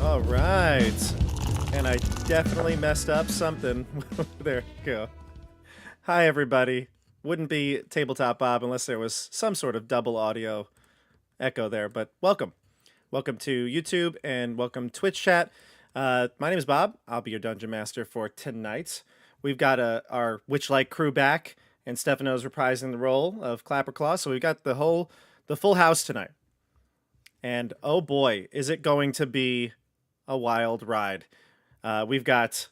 All right. And I definitely messed up something. There we go. Hi, everybody. Wouldn't be Tabletop Bob unless there was some sort of double audio echo there, but welcome. Welcome to YouTube and welcome Twitch chat. My name is Bob. I'll be your Dungeon Master for tonight. We've got our Witchlight crew back, and Stefano's reprising the role of Clapperclaw, so we've got the full house tonight. And oh boy, is it going to be a wild ride. We've got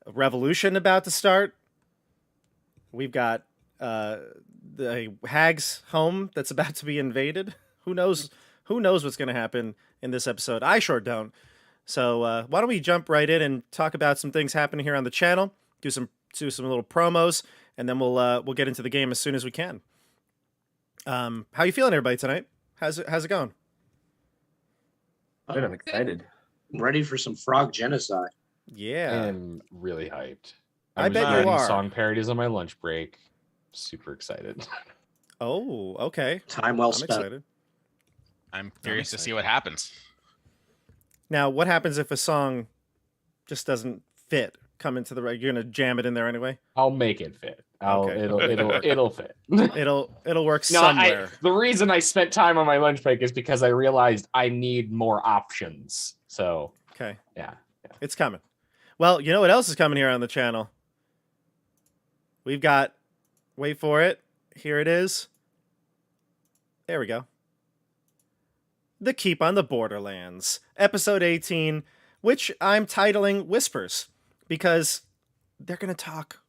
a revolution about to start. We've got the hag's home that's about to be invaded. Who knows what's going to happen in this episode? I sure don't. So why don't we jump right in and talk about some things happening here on the channel, do some little promos, and then we'll get into the game as soon as we can. How you feeling, everybody, tonight? How's it going? I'm excited. I'm ready for some frog genocide. Yeah. I'm really hyped. I bet you writing are. Song parodies on my lunch break. Super excited. Oh, okay. Time well I'm spent. excited. I'm curious to see what happens. Now, what happens if a song just doesn't fit? Come into the right. You're gonna jam it in there anyway. I'll make it fit. Okay. It'll fit. It'll work somewhere. The reason I spent time on my lunch break is because I realized I need more options. So Okay. yeah. It's coming. Well, you know what else is coming here on the channel? We've got, wait for it. Here it is. There we go. The Keep on the Borderlands, episode 18, which I'm titling Whispers, because they're going to talk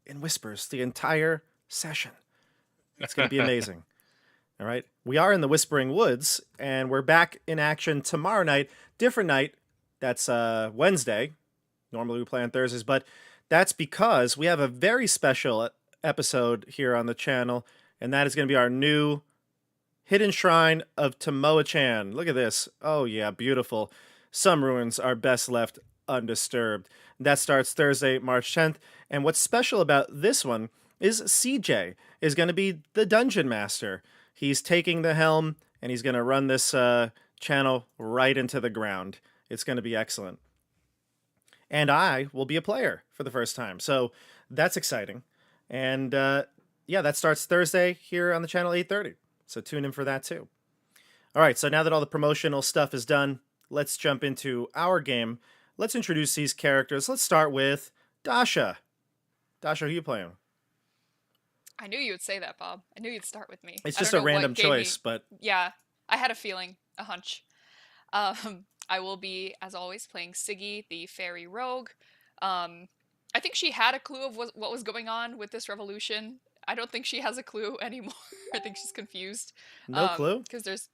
in whispers the entire session. It's going to be amazing. All right. We are in the Whispering Woods, and we're back in action tomorrow night. Different night. That's Wednesday. Normally we play on Thursdays, but that's because we have a very special episode here on the channel, and that is going to be our new Hidden Shrine of Tomoa-chan. Look at this. Oh, yeah, beautiful. Some ruins are best left undisturbed. That starts Thursday, March 10th, and what's special about this one is CJ is going to be the Dungeon Master. He's taking the helm, and he's going to run this channel right into the ground. It's going to be excellent. And I will be a player for the first time. So that's exciting. And yeah, that starts Thursday here on the channel, 8:30. So tune in for that too. All right, so now that all the promotional stuff is done, let's jump into our game. Let's introduce these characters. Let's start with Dasha. Dasha, who are you playing? I knew you would say that, Bob. I knew you'd start with me. It's just a random choice, but... Yeah, I had a feeling, a hunch. I will be, as always, playing Siggy, the fairy rogue. I think she had a clue of what was going on with this revolution. I don't think she has a clue anymore. I think she's confused. No clue? Because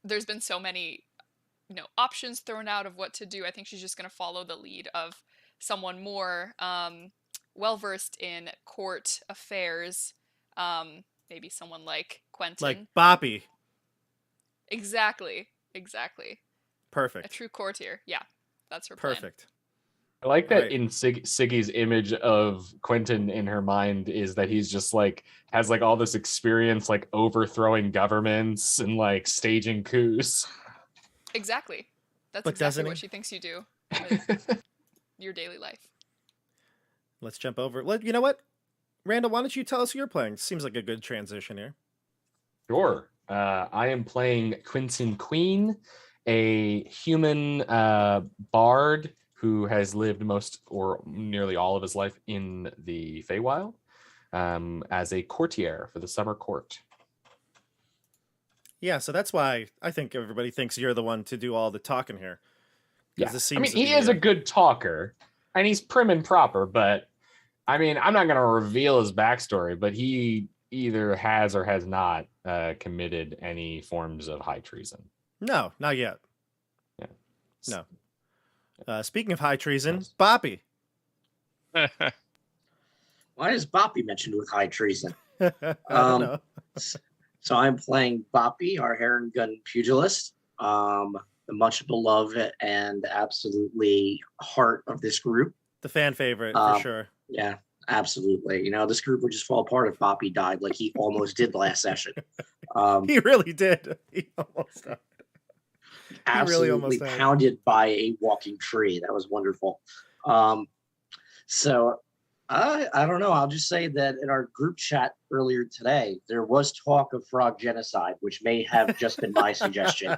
there's been so many, options thrown out of what to do. I think she's just going to follow the lead of someone more well-versed in court affairs. Maybe someone like Quentin. Like Boppy. Exactly. Perfect. A true courtier. Yeah, that's her plan. Perfect. I like that Right. in Siggy's image of Quentin in her mind is that he's just like has like all this experience like overthrowing governments and like staging coups. Exactly. That's But doesn't exactly he? what she thinks you do with your daily life. Let's jump over. You know what? Randall, why don't you tell us who you're playing? Seems like a good transition here. Sure. I am playing Quentin Queen, a human bard who has lived most or nearly all of his life in the Feywild as a courtier for the Summer Court. Yeah, so that's why I think everybody thinks you're the one to do all the talking here. 'Cause Yeah, this I seems mean, to he be is a good talker, and he's prim and proper, but I mean, I'm not going to reveal his backstory, but he either has or has not committed any forms of high treason. No, not yet. Yeah. No. Speaking of high treason, Yes. Boppy. Why is Boppy mentioned with high treason? I don't know. So I'm playing Boppy, our hair and gun pugilist, the much beloved and absolutely heart of this group. The fan favorite, for sure. Yeah, Absolutely. This group would just fall apart if Boppy died, like he almost did last session. He really did. He almost died. He really Absolutely almost died. pounded by a walking tree. That was wonderful. So I don't know. I'll just say that in our group chat earlier today, there was talk of frog genocide, which may have just been my suggestion.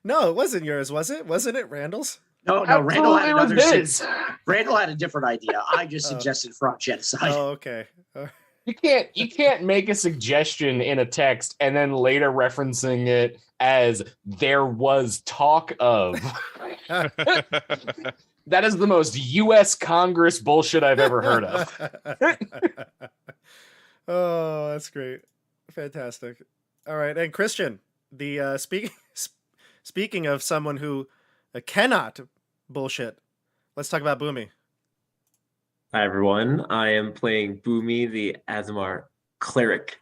No, it wasn't yours, was it? Wasn't it Randall's? No, Randall had Absolutely another. was his. Randall had a different idea. I just Oh. suggested frog genocide. Oh, okay. You can't make a suggestion in a text and then later referencing it as there was talk of. That is the most U.S. Congress bullshit I've ever heard of. Oh, that's great. Fantastic. All right. And Christian, the speaking of someone who cannot bullshit, let's talk about Boomy. Hi everyone, I am playing Boomy, the Azamar cleric.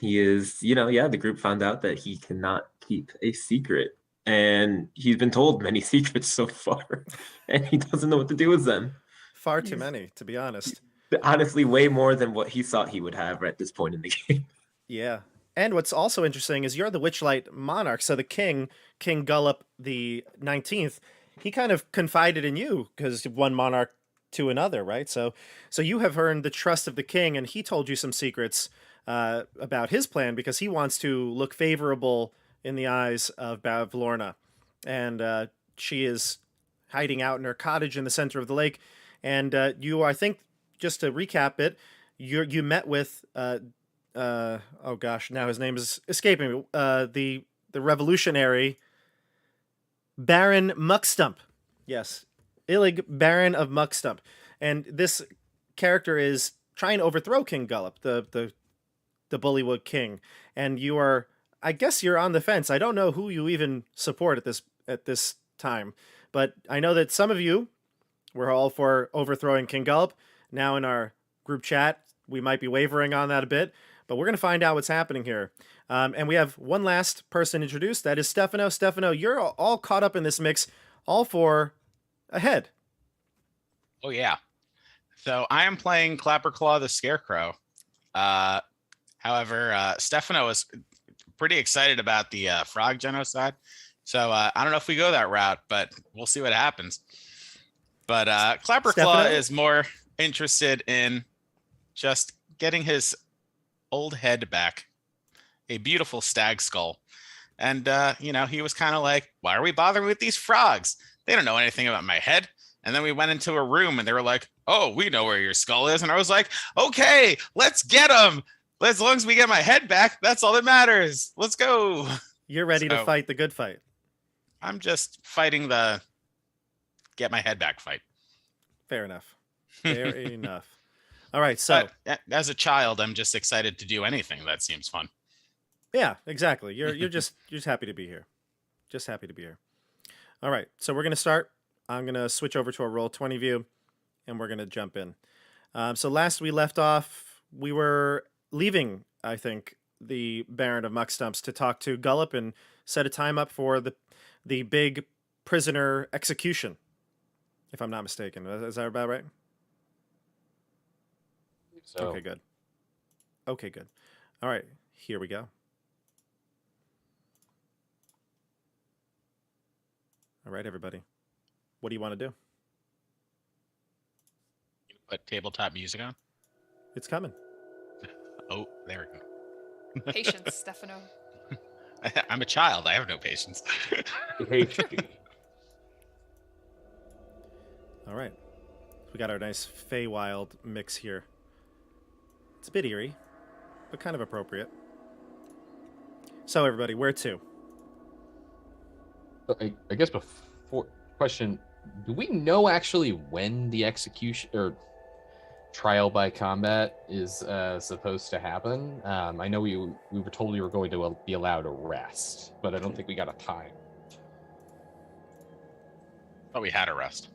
He is, the group found out that he cannot keep a secret, and he's been told many secrets so far, and he doesn't know what to do with them. Far too many, to be honest. Honestly, way more than what he thought he would have at this point in the game. Yeah. And what's also interesting is you're the Witchlight monarch, so the king, King Gullop the 19th, he kind of confided in you because one monarch to another, right? So you have earned the trust of the king, and he told you some secrets about his plan because he wants to look favorable in the eyes of Bavlorna. And she is hiding out in her cottage in the center of the lake. And you, I think, just to recap it, you met with oh gosh, now his name is escaping me. The revolutionary Baron Muckstump. Yes, Illig, Baron of Muckstump. And this character is trying to overthrow King Gullop, the Bullywood king. And you are, I guess you're on the fence. I don't know who you even support at this time, but I know that some of you were all for overthrowing King Gullop. Now in our group chat, we might be wavering on that a bit, but we're going to find out what's happening here. And we have one last person introduced. That is Stefano. Stefano, you're all caught up in this mix, all for a head. Oh yeah. So I am playing Clapperclaw the Scarecrow. However, Stefano is pretty excited about the frog genocide. So I don't know if we go that route, but we'll see what happens. But Clapperclaw Stefano? is more interested in just getting his old head back, a beautiful stag skull. And, he was kind of like, why are we bothering with these frogs? They don't know anything about my head. And then we went into a room and they were like, oh, we know where your skull is. And I was like, okay, let's get him. As long as we get my head back, that's all that matters. Let's go. You're ready to fight the good fight. I'm just fighting the get my head back fight. Fair enough. Fair enough. All right, so But as a child, I'm just excited to do anything that seems fun. yeah, exactly. You're just happy to be here. Just happy to be here. All right, so we're gonna start. I'm gonna switch over to a Roll20 view, and we're gonna jump in. So last we left off, we were leaving, I think, the Baron of Muckstumps to talk to Gullop and set a time up for the big prisoner execution, if I'm not mistaken. Is that about right? So Okay, good. Okay, good. All right, here we go. All right, everybody. What do you want to do? Put tabletop music on. It's coming. Oh, there we go. Patience, Stefano. I'm a child. I have no patience. All right. We got our nice Feywild mix here. It's a bit eerie, but kind of appropriate. So, everybody, where to? I guess before question, do we know actually when the execution or trial by combat is supposed to happen? I know we were told we were going to be allowed a rest, but I don't think we got a time. But we had a rest.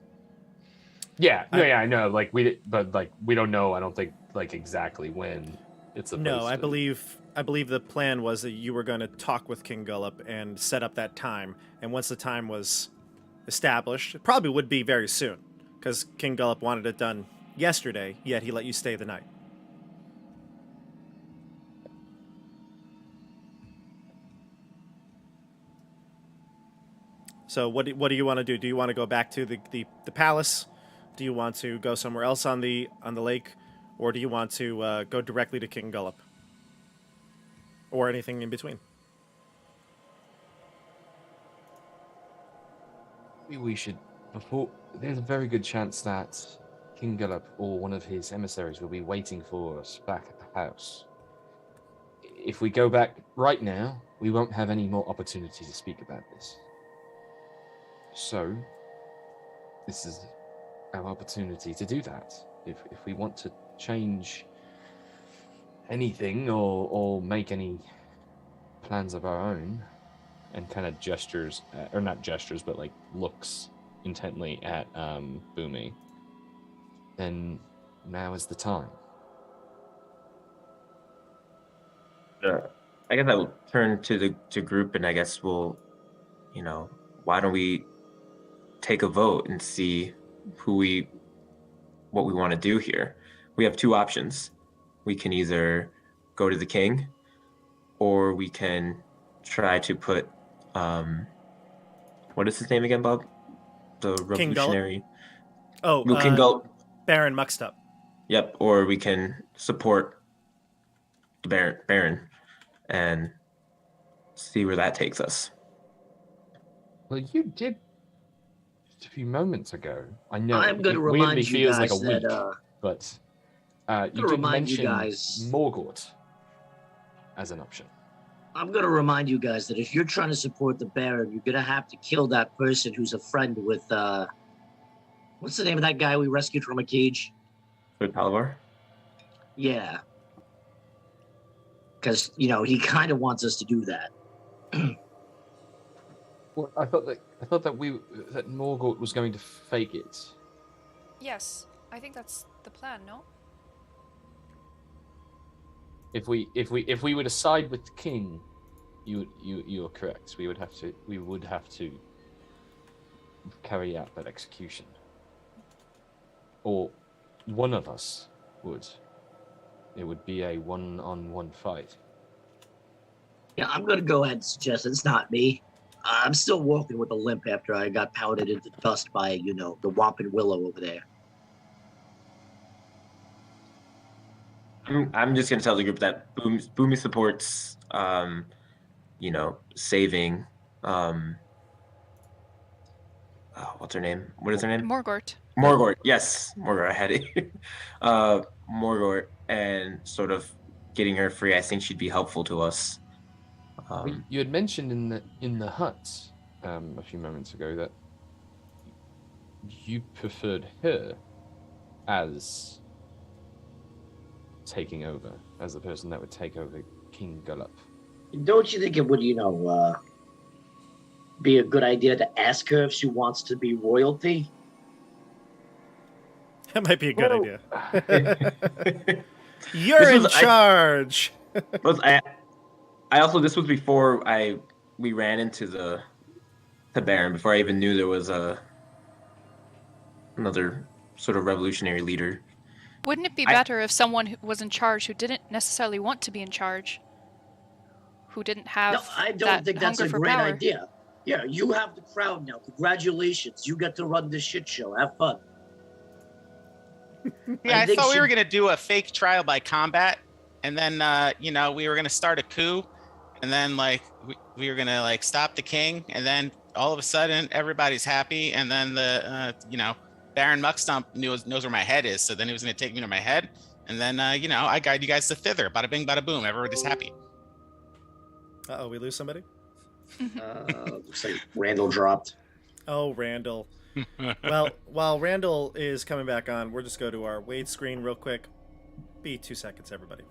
Yeah, I know. But we don't know. I don't think exactly when it's supposed No, to. I believe the plan was that you were going to talk with King Gullop and set up that time. And once the time was established. It probably would be very soon, because King Gullup wanted it done yesterday, yet he let you stay the night. So what do you want to do? Do you want to go back to the palace? Do you want to go somewhere else on the lake? Or do you want to go directly to King Gullup? Or anything in between? We should, before, there's a very good chance that King Gullup or one of his emissaries will be waiting for us back at the house. If we go back right now, we won't have any more opportunity to speak about this. So, this is our opportunity to do that. If we want to change anything or make any plans of our own, and kind of gestures, or not gestures, but like looks intently at Boomy, then now is the time. I guess I will turn to the group, and I guess we'll, why don't we take a vote and see what we want to do here. We have two options. We can either go to the king, or we can try to put what is his name again, Bob? The revolutionary. Oh, King Gulp. Baron Muxtup. Yep. Or we can support the Baron and see where that takes us. Well, you did just a few moments ago. I know I'm going to it weirdly remind you feels guys like a week, that but you gonna did remind you mention guys- Morgort as an option. I'm going to remind you guys that if you're trying to support the Baron, you're going to have to kill that person who's a friend with, what's the name of that guy we rescued from a cage? With Palavar? Yeah. Because, he kind of wants us to do that. Well, I thought that Morgort was going to fake it. Yes, I think that's the plan, no? If we were to side with the king, you're correct. We would have to carry out that execution, or one of us would. It would be a one-on-one fight. Yeah, I'm going to go ahead and suggest it's not me. I'm still walking with a limp after I got pounded into dust by, the Wampin Willow over there. I'm just gonna tell the group that Boomy supports, saving, what's her name? What is her name? Morgort. Morgort. Yes, Morgort. I had it. Morgort, and sort of getting her free. I think she'd be helpful to us. You had mentioned in the hut a few moments ago that you preferred her as taking over, as the person that would take over King Gullup. Don't you think it would, be a good idea to ask her if she wants to be royalty? That might be a good idea. This You're in was- charge. I also, this was before we ran into the Baron, before I even knew there was another sort of revolutionary leader. Wouldn't it be better if someone who was in charge who didn't necessarily want to be in charge? Who didn't have No, I don't that think that's hunger a for great power? idea. Yeah, you have the crowd now. Congratulations. You get to run this shit show. Have fun. Yeah, I think thought we she- were gonna do a fake trial by combat, and then we were gonna start a coup, and then we were gonna stop the king, and then all of a sudden everybody's happy, and then the Baron Muckstump knows where my head is, so then he was gonna take me to my head, and then I guide you guys to thither. Bada bing, bada boom. Everybody's happy. Uh-oh, we lose somebody? Looks like Randall dropped. Oh, Randall. Well, while Randall is coming back on, we'll just go to our Wade screen real quick. Be 2 seconds, everybody.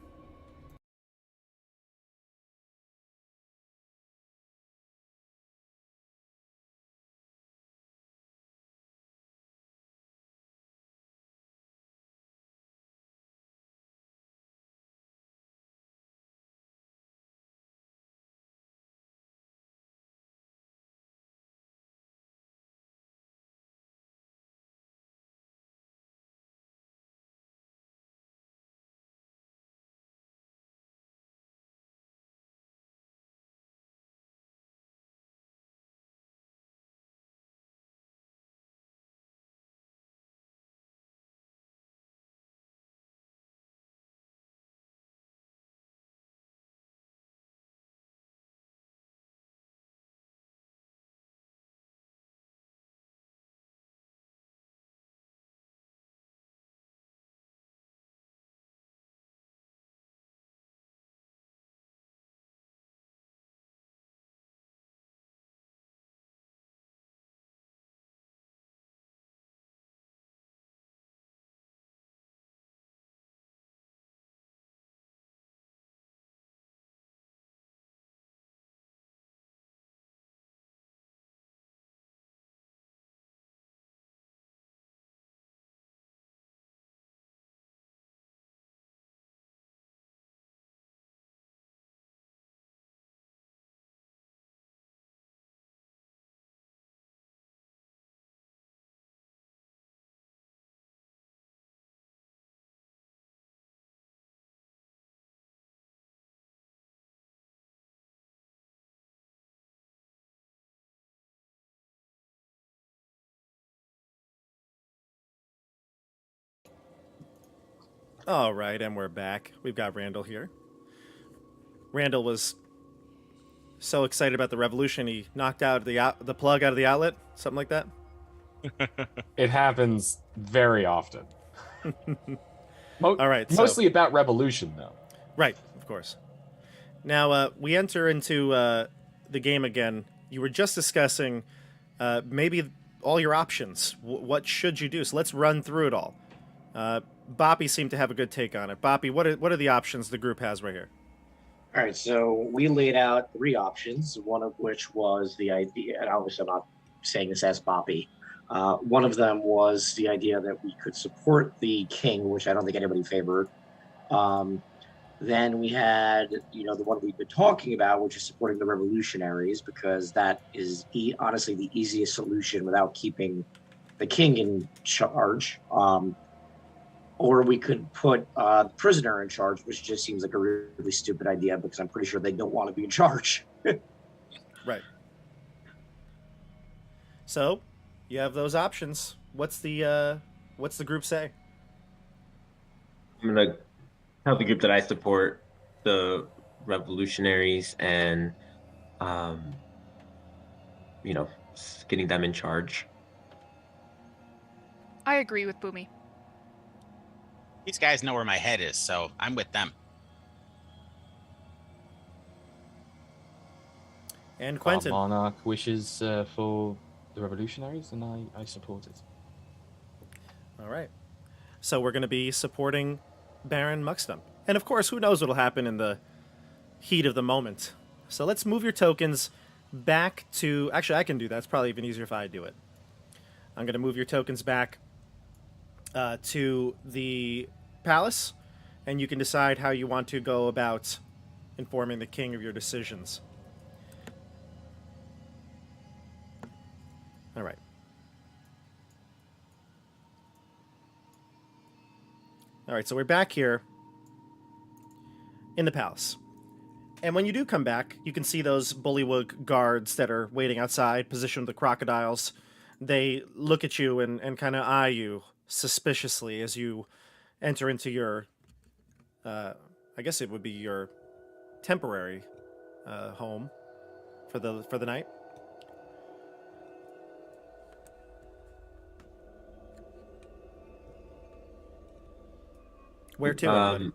All right, and we're back. We've got Randall here. Randall was so excited about the revolution, he knocked out the plug out of the outlet, something like that. It happens very often. All right, so- Mostly about revolution, though. Right, of course. Now, we enter into the game again. You were just discussing maybe all your options. What should you do? So let's run through it all. Boppy seemed to have a good take on it. Boppy, what are the options the group has right here? All right, so we laid out 3 options, one of which was the idea, and obviously I'm not saying this as Boppy. One of them was the idea that we could support the king, which I don't think anybody favored. Then we had, the one we've been talking about, which is supporting the revolutionaries, because that is honestly the easiest solution without keeping the king in charge. Or we could put the prisoner in charge, which just seems like a really stupid idea because I'm pretty sure they don't want to be in charge. Right. So, you have those options. What's the group say? I'm gonna tell the group that I support the revolutionaries and, getting them in charge. I agree with Boomy. These guys know where my head is, so I'm with them. And Our Quentin. monarch wishes for the revolutionaries, and I support it. All right. So we're going to be supporting Baron Muckstump. And of course, who knows what'll happen in the heat of the moment. So let's move your tokens back to... Actually, I can do that. It's probably even easier if I do it. I'm going to move your tokens back to the palace, and you can decide how you want to go about informing the king of your decisions. All right. All right, so we're back here in the palace. And when you do come back, you can see those bullywug guards that are waiting outside, positioned with the crocodiles. They look at you and kind of eye you suspiciously as you enter into your, I guess it would be your temporary home for the night. Where to? Everybody?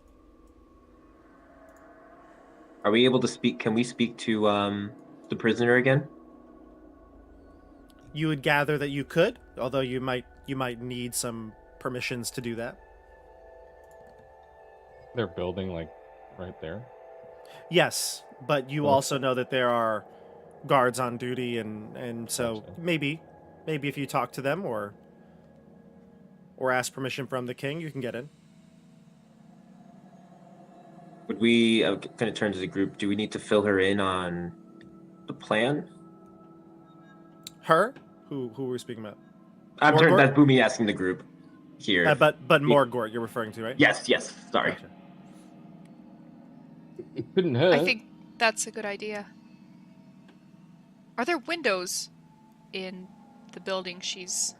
Are we able to speak? Can we speak to the prisoner again? You would gather that you could, although you might need some permissions to do that. They're building like right there. Yes, but you Okay. also know that there are guards on duty, and so Gotcha. maybe if you talk to them or ask permission from the king, you can get in. Would we kind of turn to the group? Do we need to fill her in on the plan? Her? Who were we speaking about? I'm Morgort? turning. That's Boomy asking the group here. But Morgort you're referring to, right? Yes. Sorry. Gotcha. It couldn't hurt. I think that's a good idea. Are there windows in the building she's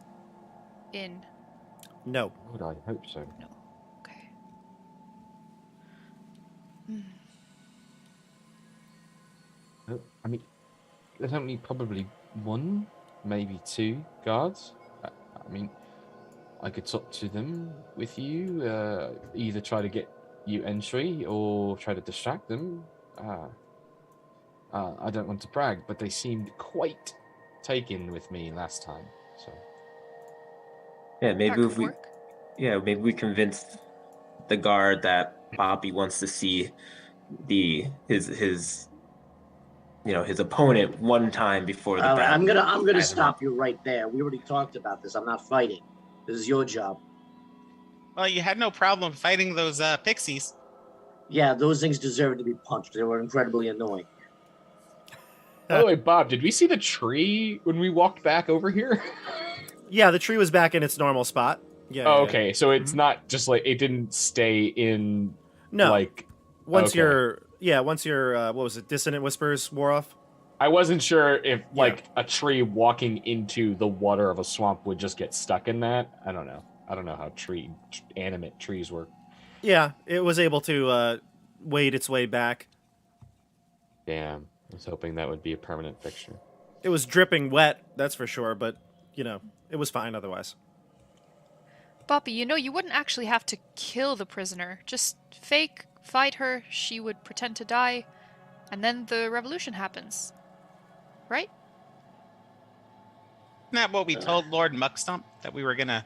in? No. Would I hope so? No. Okay. I mean, there's only probably 1, maybe 2 guards. I mean, I could talk to them with you, either try to get you entry or try to distract them. I don't want to brag, but they seemed quite taken with me last time. So Yeah, That maybe could if we, work. maybe we convince the guard that Bobby wants to see his opponent one time before the battle. I'm gonna Guys, stop you right there. We already talked about this. I'm not fighting. This is your job. Well, you had no problem fighting those pixies. Yeah, those things deserve to be punched. They were incredibly annoying. By the way, Bob, did we see the tree when we walked back over here? Yeah, the tree was back in its normal spot. Yeah. Oh, yeah, okay. So it's not just like it didn't stay in No. like Once okay. your what was it? Dissonant whispers wore off. I wasn't sure if like a tree walking into the water of a swamp would just get stuck in that. I don't know. I don't know how animate trees work. Yeah, it was able to wade its way back. Damn. I was hoping that would be a permanent fixture. It was dripping wet, that's for sure, but, it was fine otherwise. Boppy, you wouldn't actually have to kill the prisoner. Just fight her, she would pretend to die, and then the revolution happens. Right? Isn't that what we told Lord Muckstump? That we were going to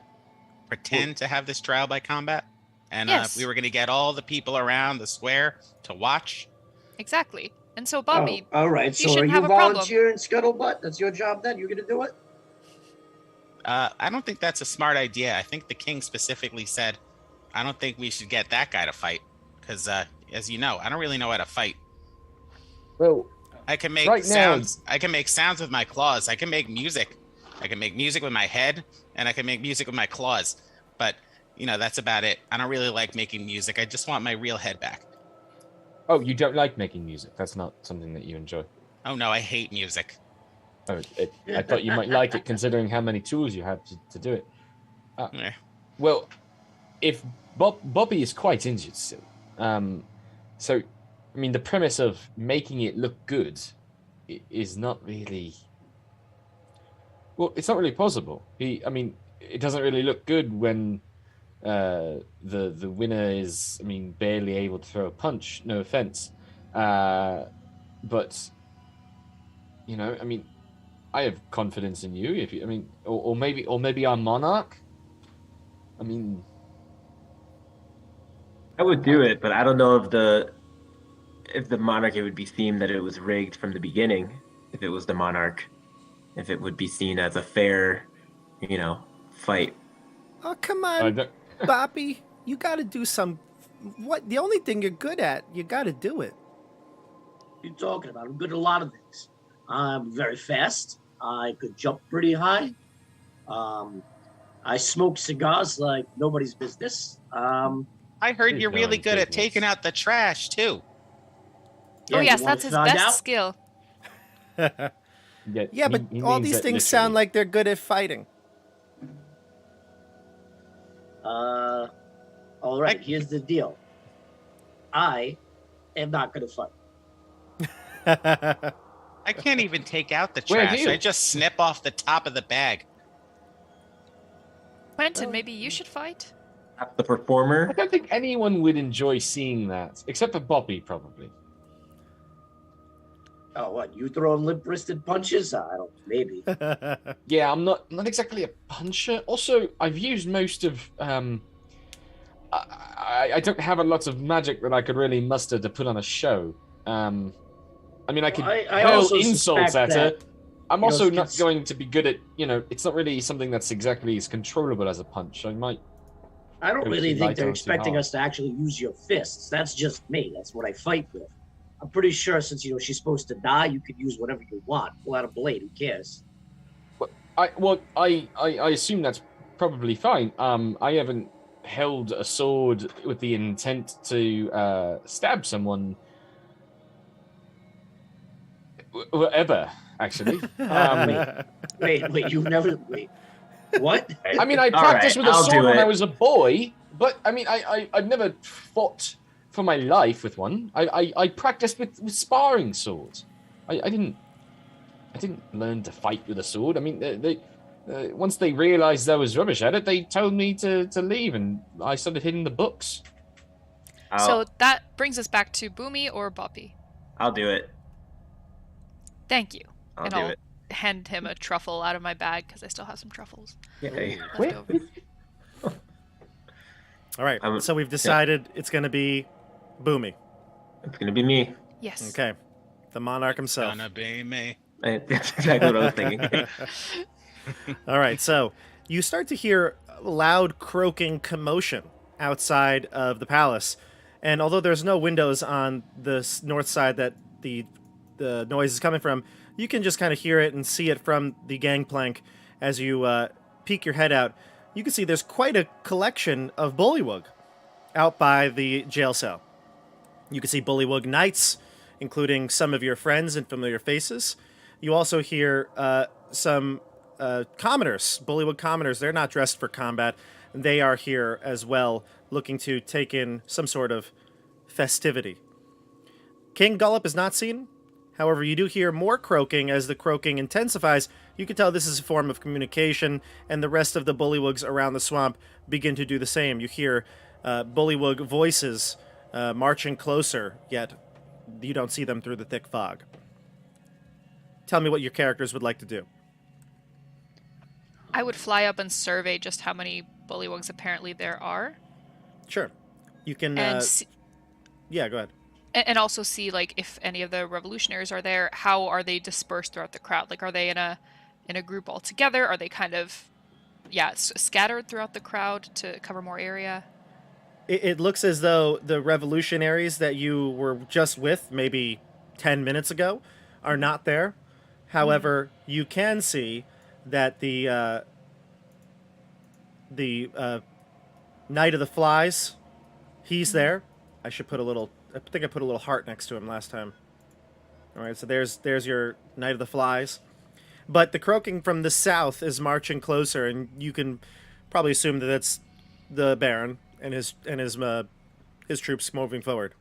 pretend to have this trial by combat? And Yes. we were going to get all the people around the square to watch? Exactly. And so, Boppy, all right. you So are shouldn't you have a problem. volunteering Scuttlebutt? That's your job then? You're going to do it? I don't think that's a smart idea. I think the king specifically said, I don't think we should get that guy to fight. Because, as you know, I don't really know how to fight. Well, I can make right now- sounds. I can make sounds with my claws. I can make music. I can make music with my head, and I can make music with my claws. But, that's about it. I don't really like making music. I just want my real head back. oh, you don't like making music? That's not something that you enjoy. Oh, no, I hate music. Oh, I thought you might like it, considering how many tools you have to do it. Eh. Well, if Bobby is quite injured still, so I mean, the premise of making it look good is not really. Well, it's not really possible. It doesn't really look good when the winner is, barely able to throw a punch. No offense, but I have confidence in you. If you, or maybe our monarch. I would do it, but I don't know if the monarch, it would be seen that it was rigged from the beginning. If it was the monarch, if it would be seen as a fair, fight. Oh, come on, Boppy. You gotta do some... What? The only thing you're good at, you gotta do it. What are you talking about? I'm good at a lot of things. I'm very fast. I could jump pretty high. I smoke cigars like nobody's business. I heard you're really good at taking out the trash, too. Yeah, oh, you yes, wanna that's his find best out? skill. Yeah, but all these things sound like they're good at fighting. All right, here's the deal. I am not going to fight. I can't even take out the Where trash. you? I just snip off the top of the bag. Quentin, maybe you should fight? That's the performer. I don't think anyone would enjoy seeing that, except for Bobby, probably. Oh, what? You throwing limp-wristed punches? I don't. Maybe. Yeah, I'm not exactly a puncher. Also, I've used most of. I don't have a lot of magic that I could really muster to put on a show. I could I hurl also insults suspect at her. that, I'm also not it's- going to be good at. It's not really something that's exactly as controllable as a punch. I might. I don't It was really too think light they're or too expecting hard. us to actually use your fists. That's just me. That's what I fight with. I'm pretty sure since she's supposed to die, you could use whatever you want. Pull out a blade. Who cares? I assume that's probably fine. I haven't held a sword with the intent to stab someone ever, actually. Wait. You've never. Wait. What? I All practiced right, with a I'll sword do when I it. was a boy, but I've never fought for my life with one. I practiced with sparring swords. I didn't learn to fight with a sword. They once they realized I was rubbish at it, they told me to leave, and I started hitting the books. So that brings us back to Boomy or Boppy. I'll do it. Thank you. I'll and do I'll it. hand him a truffle out of my bag because I still have some truffles Yay. left over. All right, I'm- so we've decided it's going to be Boomy. It's gonna be me. Yes. Okay, the monarch himself. Gonna be me. That's exactly what I was thinking. All right, so you start to hear loud croaking commotion outside of the palace, and although there's no windows on the north side that the noise is coming from, you can just kind of hear it and see it from the gangplank as you peek your head out. You can see there's quite a collection of bullywug out by the jail cell. You can see bullywug knights, including some of your friends and familiar faces. You also hear some commoners, bullywug commoners. They're not dressed for combat. they are here as well, looking to take in some sort of festivity. King Gullop is not seen. However, you do hear more croaking. As the croaking intensifies, you can tell this is a form of communication, and the rest of the bullywugs around the swamp begin to do the same. You hear bullywug voices marching closer, yet you don't see them through the thick fog. Tell me what your characters would like to do. I would fly up and survey just how many bullywugs apparently there are. Sure. You can... And yeah, go ahead. and also see, like, if any of the revolutionaries are there, how are they dispersed throughout the crowd? Like, are they in a group all together? Are they kind of, scattered throughout the crowd to cover more area? It looks as though the revolutionaries that you were just with, maybe 10 minutes ago, are not there. However, you can see that the Knight of the Flies, he's there. I should put a little... I think I put a little heart next to him last time. All right, so there's your Knight of the Flies. But the croaking from the south is marching closer, and you can probably assume that that's the Baron and his troops moving forward.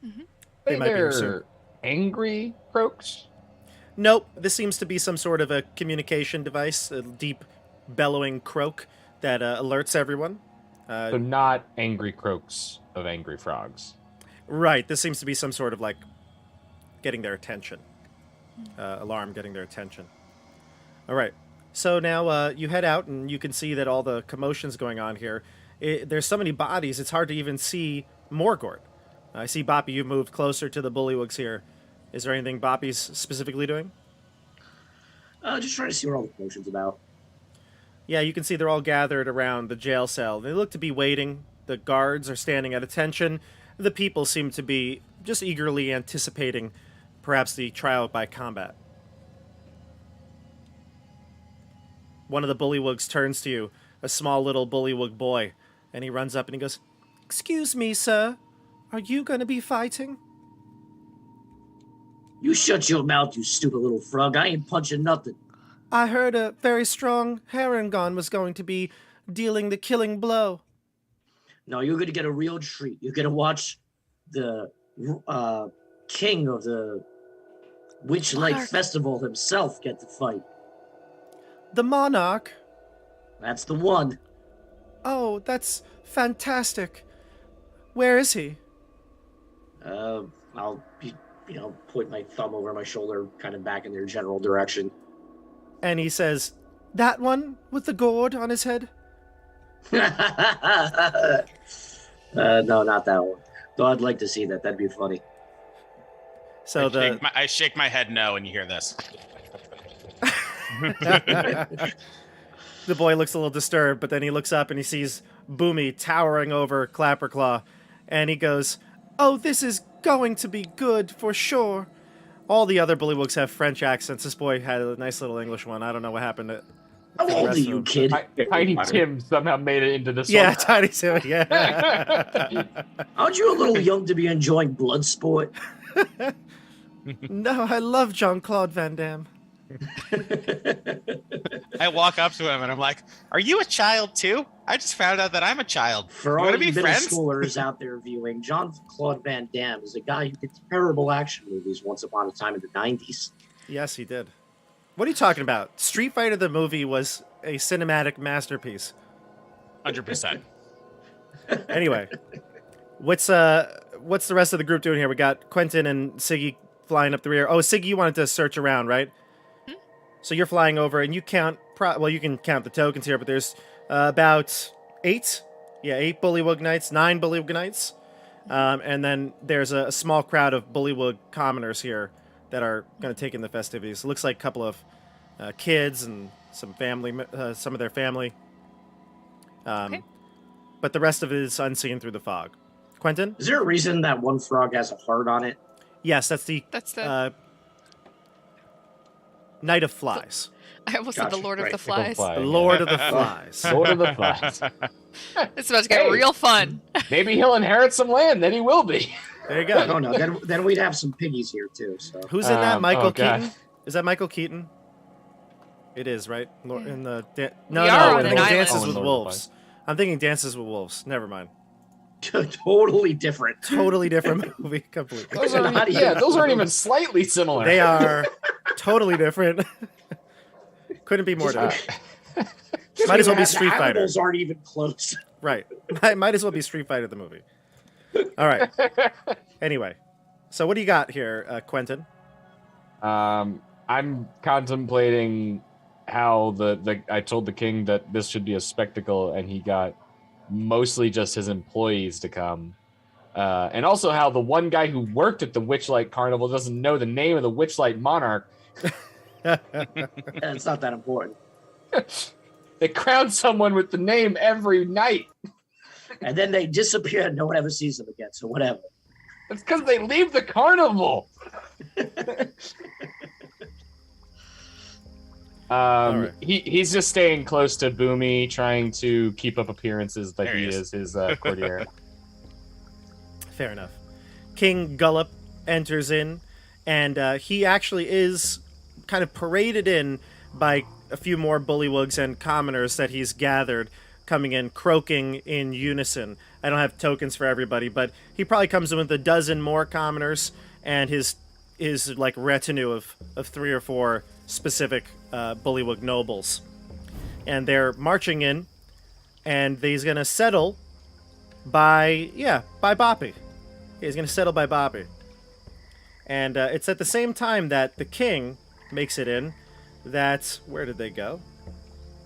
Mm-hmm. They might be here soon. They're angry croaks. Nope, this seems to be some sort of a communication device, a deep bellowing croak that alerts everyone. So not angry croaks of angry frogs. Right, this seems to be some sort of, like, getting their attention. Alarm getting their attention. All right, so now you head out, and you can see that all the commotion's going on here. There's so many bodies, it's hard to even see Morgort. I see Boppy, you've moved closer to the bullywugs here. Is there anything Boppy's specifically doing? Just trying to see what all the commotion's about. Yeah, you can see they're all gathered around the jail cell. They look to be waiting. The guards are standing at attention. The people seem to be just eagerly anticipating perhaps the trial by combat. One of the bullywugs turns to you, a small little bullywug boy, and he runs up and he goes, "Excuse me, sir. Are you going to be fighting?" You shut your mouth, you stupid little frog. I ain't punching nothing. I heard a very strong Harangon was going to be dealing the killing blow. No, you're going to get a real treat. You're going to watch the king of the Witchlight Festival himself get to fight. The monarch? That's the one. Oh, that's fantastic. Where is he? I'll point my thumb over my shoulder, kind of back in their general direction. And he says, "That one with the gourd on his head?" No, not that one. Though I'd like to see that. That'd be funny. So I shake my head no, and you hear this. The boy looks a little disturbed, but then he looks up and he sees Boomy towering over Clapperclaw, and he goes, "Oh, this is going to be good for sure." All the other bullywugs have French accents. This boy had a nice little English one. I don't know what happened to How the old rest are of you, them. kid? Tiny Tim somehow made it into this Yeah, one. Tiny Tim, yeah. Aren't you a little young to be enjoying blood sport? No, I love Jean-Claude Van Damme. I walk up to him and I'm like, "Are you a child too? I just found out that I'm a child. For You all want to you be middle friends?" schoolers out there viewing, Jean-Claude Van Damme is a guy who did terrible action movies once upon a time in the 90s. Yes, he did. What are you talking about? Street Fighter the movie was a cinematic masterpiece. 100%. Anyway, what's the rest of the group doing here? We got Quentin and Siggy flying up the rear. Oh, Siggy, you wanted to search around, right? So you're flying over, and you count... you can count the tokens here, but there's about 8. Yeah, 8 Bullywug Knights, 9 Bullywug Knights. And then there's a small crowd of Bullywug commoners here that are going to take in the festivities. It looks like a couple of kids and some family, some of their family. Okay. But the rest of it is unseen through the fog. Quentin? Is there a reason that one frog has a heart on it? Yes, that's the Knight of Flies. I almost said the Gotcha, Lord of right. the Flies. The Lord of the Flies. Lord of the Flies. It's about to get Hey. real fun. Maybe he'll inherit some land, then he will be. There you go. No, no. Then we'd have some piggies here too. So Who's in that? Michael oh, God. Keaton? Is that Michael Keaton? It is, right? In the We are on in an island. Dances Oh, with in Lord of the Wolves. I'm thinking Dances with Wolves. Never mind. Totally different. Totally different movie. Completely. Those aren't even slightly similar. They are totally different. Couldn't be more different. Might as well be Street Fighter. Animals aren't even close. Right. Might as well be Street Fighter the movie. All right. Anyway, so what do you got here, Quentin? I'm contemplating how I told the king that this should be a spectacle, and he got mostly just his employees to come. And also how the one guy who worked at the Witchlight Carnival doesn't know the name of the Witchlight Monarch. It's not that important. They crown someone with the name every night. And then they disappear and no one ever sees them again, so whatever. It's because they leave the carnival. Right. He's just staying close to Boomy, trying to keep up appearances that There he he is his courtier. Fair enough. King Gullop enters in, and he actually is kind of paraded in by a few more bullywugs and commoners that he's gathered, coming in, croaking in unison. I don't have tokens for everybody, but he probably comes in with a dozen more commoners and his like retinue of 3 or 4 specific bullywug nobles. And they're marching in, and he's going to settle by Boppy. He's going to settle by Boppy. And it's at the same time that the king makes it in. Where did they go?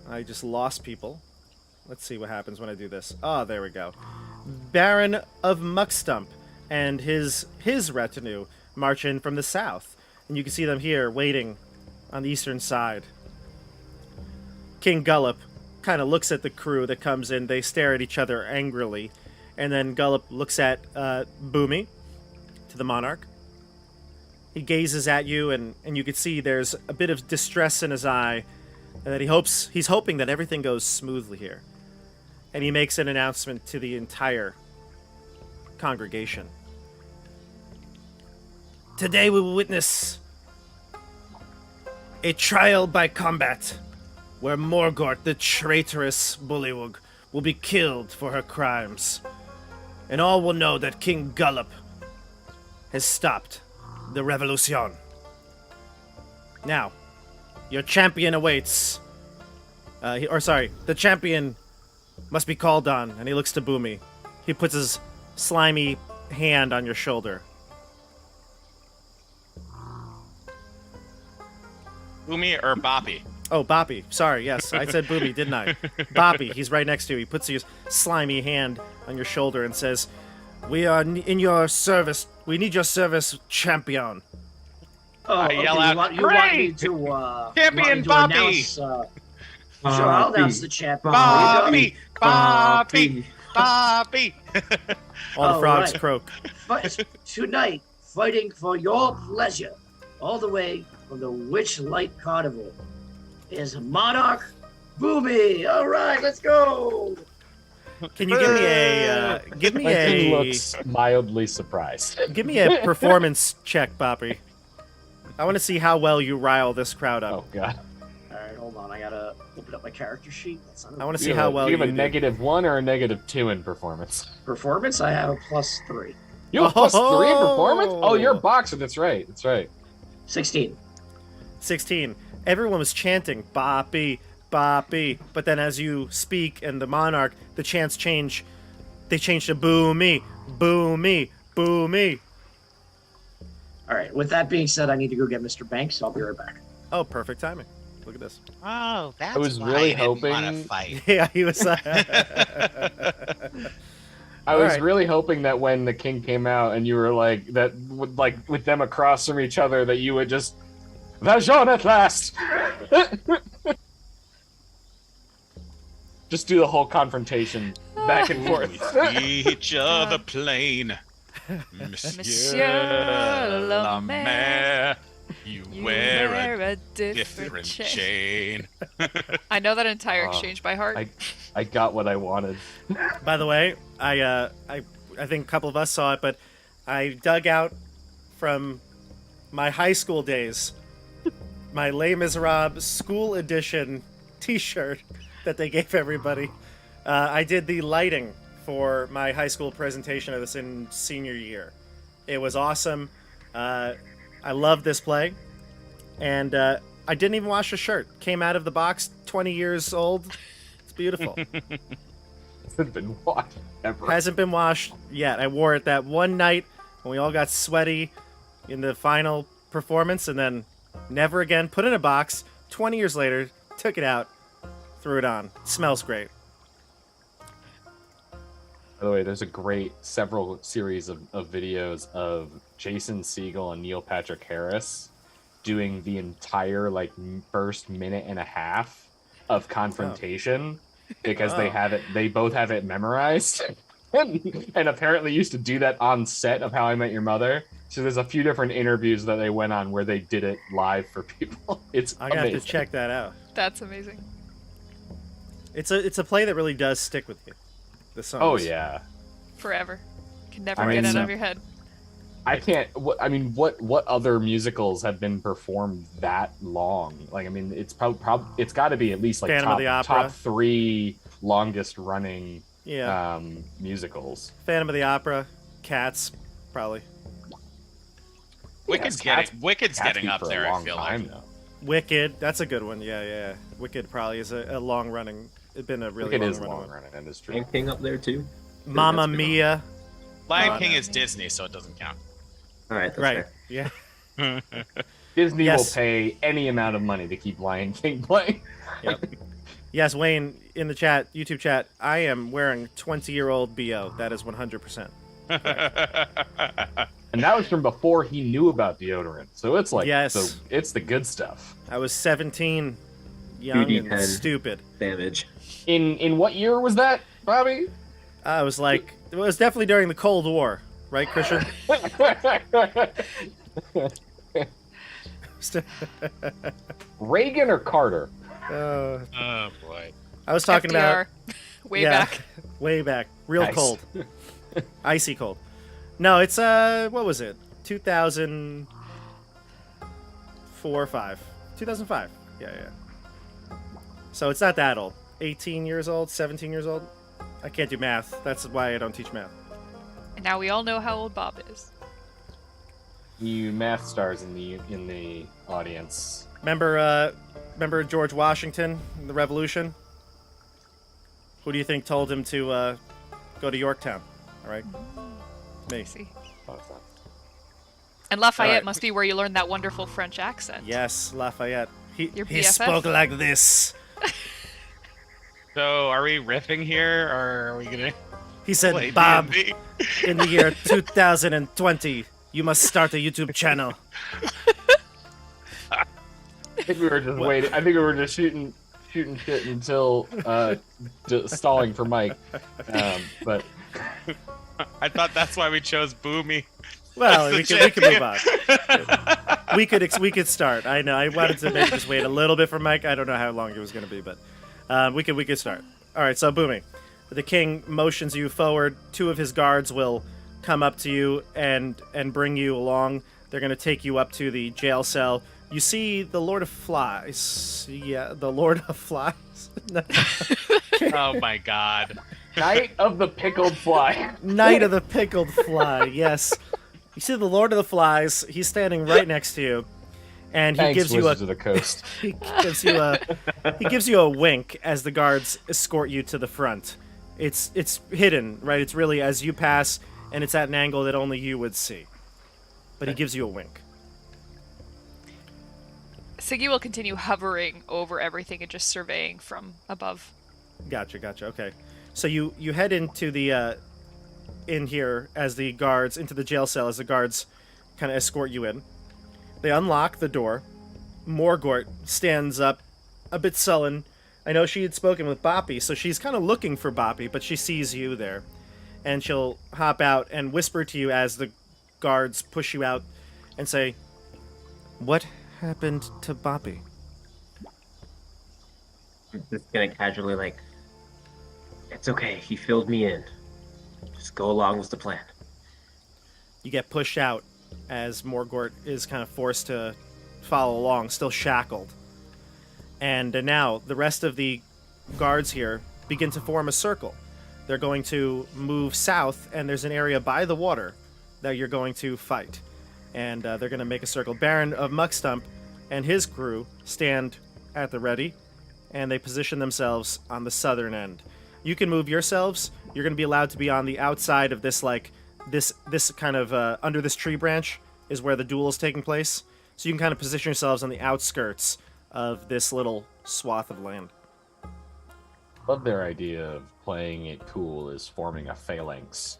I just lost people. Let's see what happens when I do this. Oh, there we go. Baron of Muckstump and his retinue march in from the south. And you can see them here waiting on the eastern side. King Gullop kind of looks at the crew that comes in. They stare at each other angrily. And then Gullop looks at Boomy, to the monarch. He gazes at you, and you can see there's a bit of distress in his eye, and that he's hoping that everything goes smoothly here. And he makes an announcement to the entire congregation. Today we will witness a trial by combat, where Morgort, the traitorous bullywug, will be killed for her crimes. And all will know that King Gullop has stopped the revolution. Now, your champion awaits. The champion must be called on, and he looks to Boomy. He puts his slimy hand on your shoulder. Boomy or Boppy? Oh, Boppy. Sorry, yes, I said Boomy, didn't I? Boppy, he's right next to you. He puts his slimy hand on your shoulder and says, "We are in your service. We need your service, champion." I yell out, You want me to, Champion Boppy! Boppy! Sure, I'll announce the champion. Boppy! Boppy! Boppy! All the frogs right. croak. But tonight, fighting for your pleasure, all the way from the Witchlight Carnival, is Monarch Boomy. All right, let's go. Can you give me My king a looks mildly surprised. give me a performance check, Boppy? I want to see how well you rile this crowd up. Oh god. All right, hold on. I gotta open up my character sheet. That's not I want to Do see how well you you have a do. -1 or a -2 in performance. performance. I have a +3, You have +3 in Oh! performance? Oh, you're a boxer. That's right. 16. 16. Everyone was chanting, Boppy, Boppy. But then as you speak and the monarch, the chants change. They change to Boomy, Boomy, Boomy. All right. With that being said, I need to go get Mr. Banks. I'll be right back. Oh, perfect timing. Look at this. Oh, that's was why really I didn't want to hoping- fight. Yeah, he was. I was Alright. really hoping that when the king came out and you were like that, with them across from each other, that you would just Valjean at last. Just do the whole confrontation back and forth. Each other plain. Monsieur Monsieur la le Maire, you You wear a a different chain. I know that entire Oh, exchange by heart. I got what I wanted. By the way, I think a couple of us saw it, but I dug out from my high school days my Les Miserables school edition T-shirt that they gave everybody. I did the lighting for my high school presentation of this in senior year. It was awesome. I loved this play. And I didn't even wash the shirt. Came out of the box 20 years old. It's beautiful. Hasn't been washed ever. Hasn't been washed yet. I wore it that one night when we all got sweaty in the final performance, and then never again. Put it in a box. 20 years later, took it out, threw it on. Smells great. By the way, there's a great several series of videos of Jason Segel and Neil Patrick Harris doing the entire first minute and a half of confrontation because they both have it memorized and apparently used to do that on set of How I Met Your Mother. So there's a few different interviews that they went on where they did it live for people. It's I have amazing. to check that out. That's amazing. It's a play that really does stick with you. The songs. Oh yeah. Forever. Can never I mean, get it out so- of your head. I can't. What other musicals have been performed that long? It's it's got to be at least Phantom of the Opera. top 3 longest running Yeah. musicals. Phantom of the Opera, Cats, probably. Wicked's Cats getting be up for a there, I long feel time, like. though. Wicked, that's a good one. Yeah. Wicked probably is a long running. It's been a really Wicked is long long running. running. That is true. Lion King up there too. Mamma That's good. Mia. Lion Oh, King no. is Disney, so it doesn't count. All right, that's Right. fair. Yeah. Disney Yes. will pay any amount of money to keep Lion King playing. Yes, Wayne, in the chat, YouTube chat, I am wearing 20-year-old BO. That is 100%. And that was from before he knew about deodorant. So it's Yes. it's the good stuff. I was 17, young and 2D10. stupid. Damage. In what year was that, Bobby? I was like, it was definitely during the Cold War, right, Christian? Reagan or Carter? Uh, Oh boy. I was talking about FDR. Way yeah, back. way back, real Nice. cold, icy cold. No, it's what was it? 2004 or 5? 2005. Yeah. So it's not that old. 18 years old, 17 years old. I can't do math. That's why I don't teach math. And now we all know how old Bob is. You math stars in the audience. Remember George Washington, the Revolution? Who do you think told him to go to Yorktown? All right, me. See. Oh, it's not. And Lafayette Alright. must be where you learned that wonderful French accent. Yes, Lafayette. Your He BFF? spoke like this. So are we riffing here, or are we gonna He said, play Bob, D&D? in the year 2020, you must start a YouTube channel. I think we were just waiting. I think we were just shooting shit until stalling for Mike. But I thought that's why we chose Boomy. Well, That's we the could move on. We could start. I know. I wanted to make this wait a little bit for Mike. I don't know how long it was going to be, but we could start. All right. So Boomy, the king motions you forward. 2 of his guards will come up to you and bring you along. They're going to take you up to the jail cell. You see the Lord of Flies. Yeah, the Lord of Flies. No. Oh my god. Knight of the Pickled Fly. Knight of the Pickled Fly. Yes. You see the Lord of the Flies. He's standing right next to you, and he Thanks, gives you a Wizards of the Coast. he gives you a wink as the guards escort you to the front. It's hidden, right? It's really as you pass, and it's at an angle that only you would see. But he gives you a wink. Siggy will continue hovering over everything and just surveying from above. Gotcha. Okay. So you head into the in here as the guards into the jail cell as the guards kind of escort you in. They unlock the door. Morgort stands up, a bit sullen. I know she had spoken with Boppy, so she's kind of looking for Boppy, but she sees you there, and she'll hop out and whisper to you as the guards push you out, and say, "What happened to Boppy?" I'm just gonna casually it's okay. He filled me in. Just go along with the plan. You get pushed out as Morgort is kind of forced to follow along, still shackled. And now the rest of the guards here begin to form a circle. They're going to move south, and there's an area by the water that you're going to fight. And they're going to make a circle. Baron of Muckstump and his crew stand at the ready, and they position themselves on the southern end. You can move yourselves. You're going to be allowed to be on the outside of this, like, this kind of, under this tree branch is where the duel is taking place. So you can kind of position yourselves on the outskirts of this little swath of land. Love their idea of playing it cool is forming a phalanx.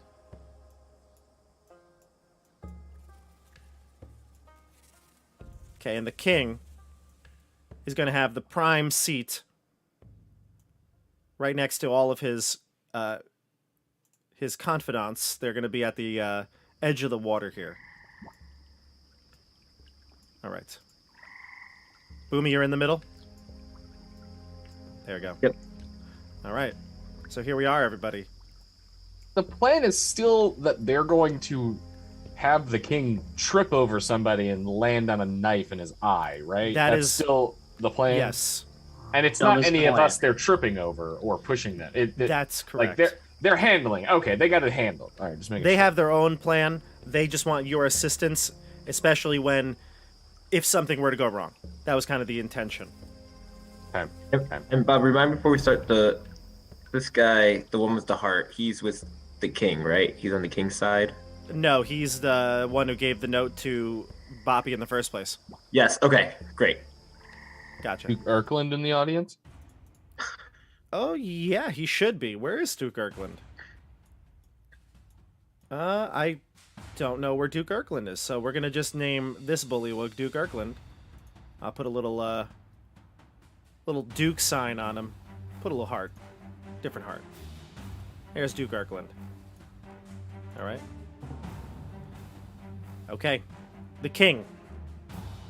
Okay, and the king is going to have the prime seat right next to all of his confidants. They're going to be at the edge of the water here. All right. Boomy, you're in the middle? There we go. Yep. All right. So here we are, everybody. The plan is still that they're going to have the king trip over somebody and land on a knife in his eye, right? That's still the plan? Yes. And it's not any of us they're tripping over or pushing them. That's correct. Like they're handling. Okay, they got it handled. All right, just making They sure. have their own plan. They just want your assistance, especially if something were to go wrong. That was kind of the intention. Okay. And Bob, remind me before we start, this guy, the one with the heart, he's with the king, right? He's on the king's side? No, he's the one who gave the note to Boppy in the first place. Yes, okay, great. Gotcha. Duke Erkland in the audience? Oh, yeah, he should be. Where is Duke Erkland? I don't know where Duke Erkland is, so we're going to just name this bullywug Duke Erkland. I'll put a little Duke sign on him. Put a little heart. Different heart. Here's Duke Erkland. All right. Okay. The king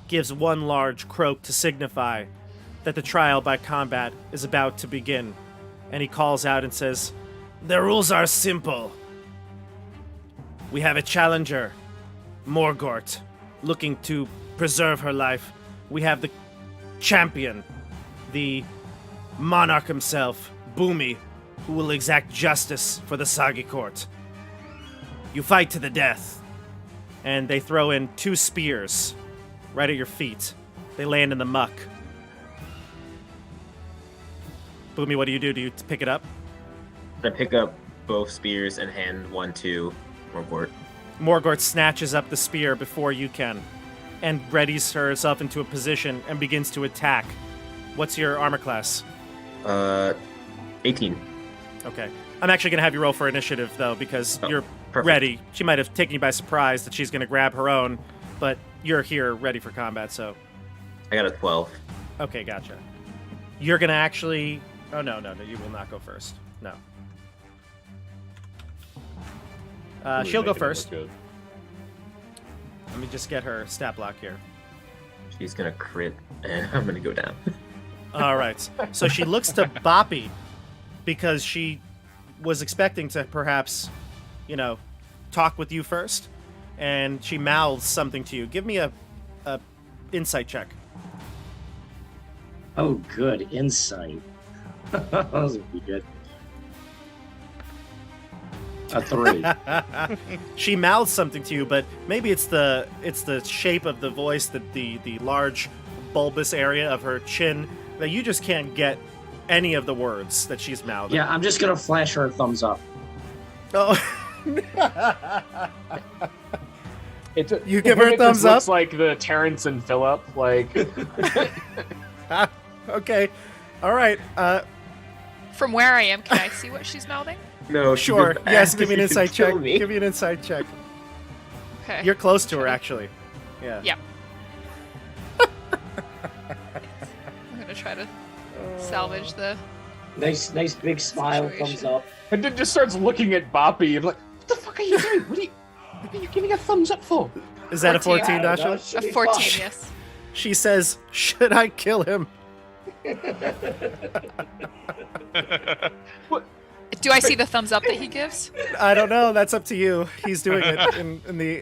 gives one large croak to signify that the trial by combat is about to begin, and he calls out and says, "The rules are simple. We have a challenger, Morgort, looking to preserve her life. We have the champion, the monarch himself, Boomy, who will exact justice for the Sagi court. You fight to the death." And they throw in 2 spears right at your feet. They land in the muck. Boomy, what do? Do you pick it up? I pick up both spears and hand one to Morgort. Morgort snatches up the spear before you can and readies herself into a position and begins to attack. What's your armor class? 18. Okay. I'm actually going to have you roll for initiative, though, because you're perfect. ready. She might have taken you by surprise that she's going to grab her own, but you're here ready for combat, so... I got a 12. Okay, gotcha. You're going to actually... Oh, no, you will not go first. No. Really She'll go making it look first. good. Let me just get her stat block here. She's gonna crit, and I'm gonna go down. All right. So she looks to Boppy because she was expecting to perhaps, talk with you first, and she mouths something to you. Give me a insight check. Oh, good insight. That would be good. A 3. She mouths something to you, but maybe it's the shape of the voice, the large bulbous area of her chin that you just can't get any of the words that she's mouthing. Yeah, I'm just gonna flash her a thumbs up. Oh. You give her a it thumbs just up? looks like the Terrence and Phillip, like... Okay. All right. From where I am, can I see what she's mouthing? No, Sure. Yes, give me an You insight kill check. me. Give me an insight check. Okay. You're close to her, actually. Yeah. Yeah. I'm gonna try to salvage the. Nice big smile, Situation. thumbs up. And then just starts looking at Boppy and like, what the fuck are you doing? What are you giving a thumbs up for? Is that a 14? 14, Yeah, Dasha? that should A be 14, fine. yes. She says, "Should I kill him?" Do I see the thumbs up that he gives? I don't know. That's up to you. He's doing it in the.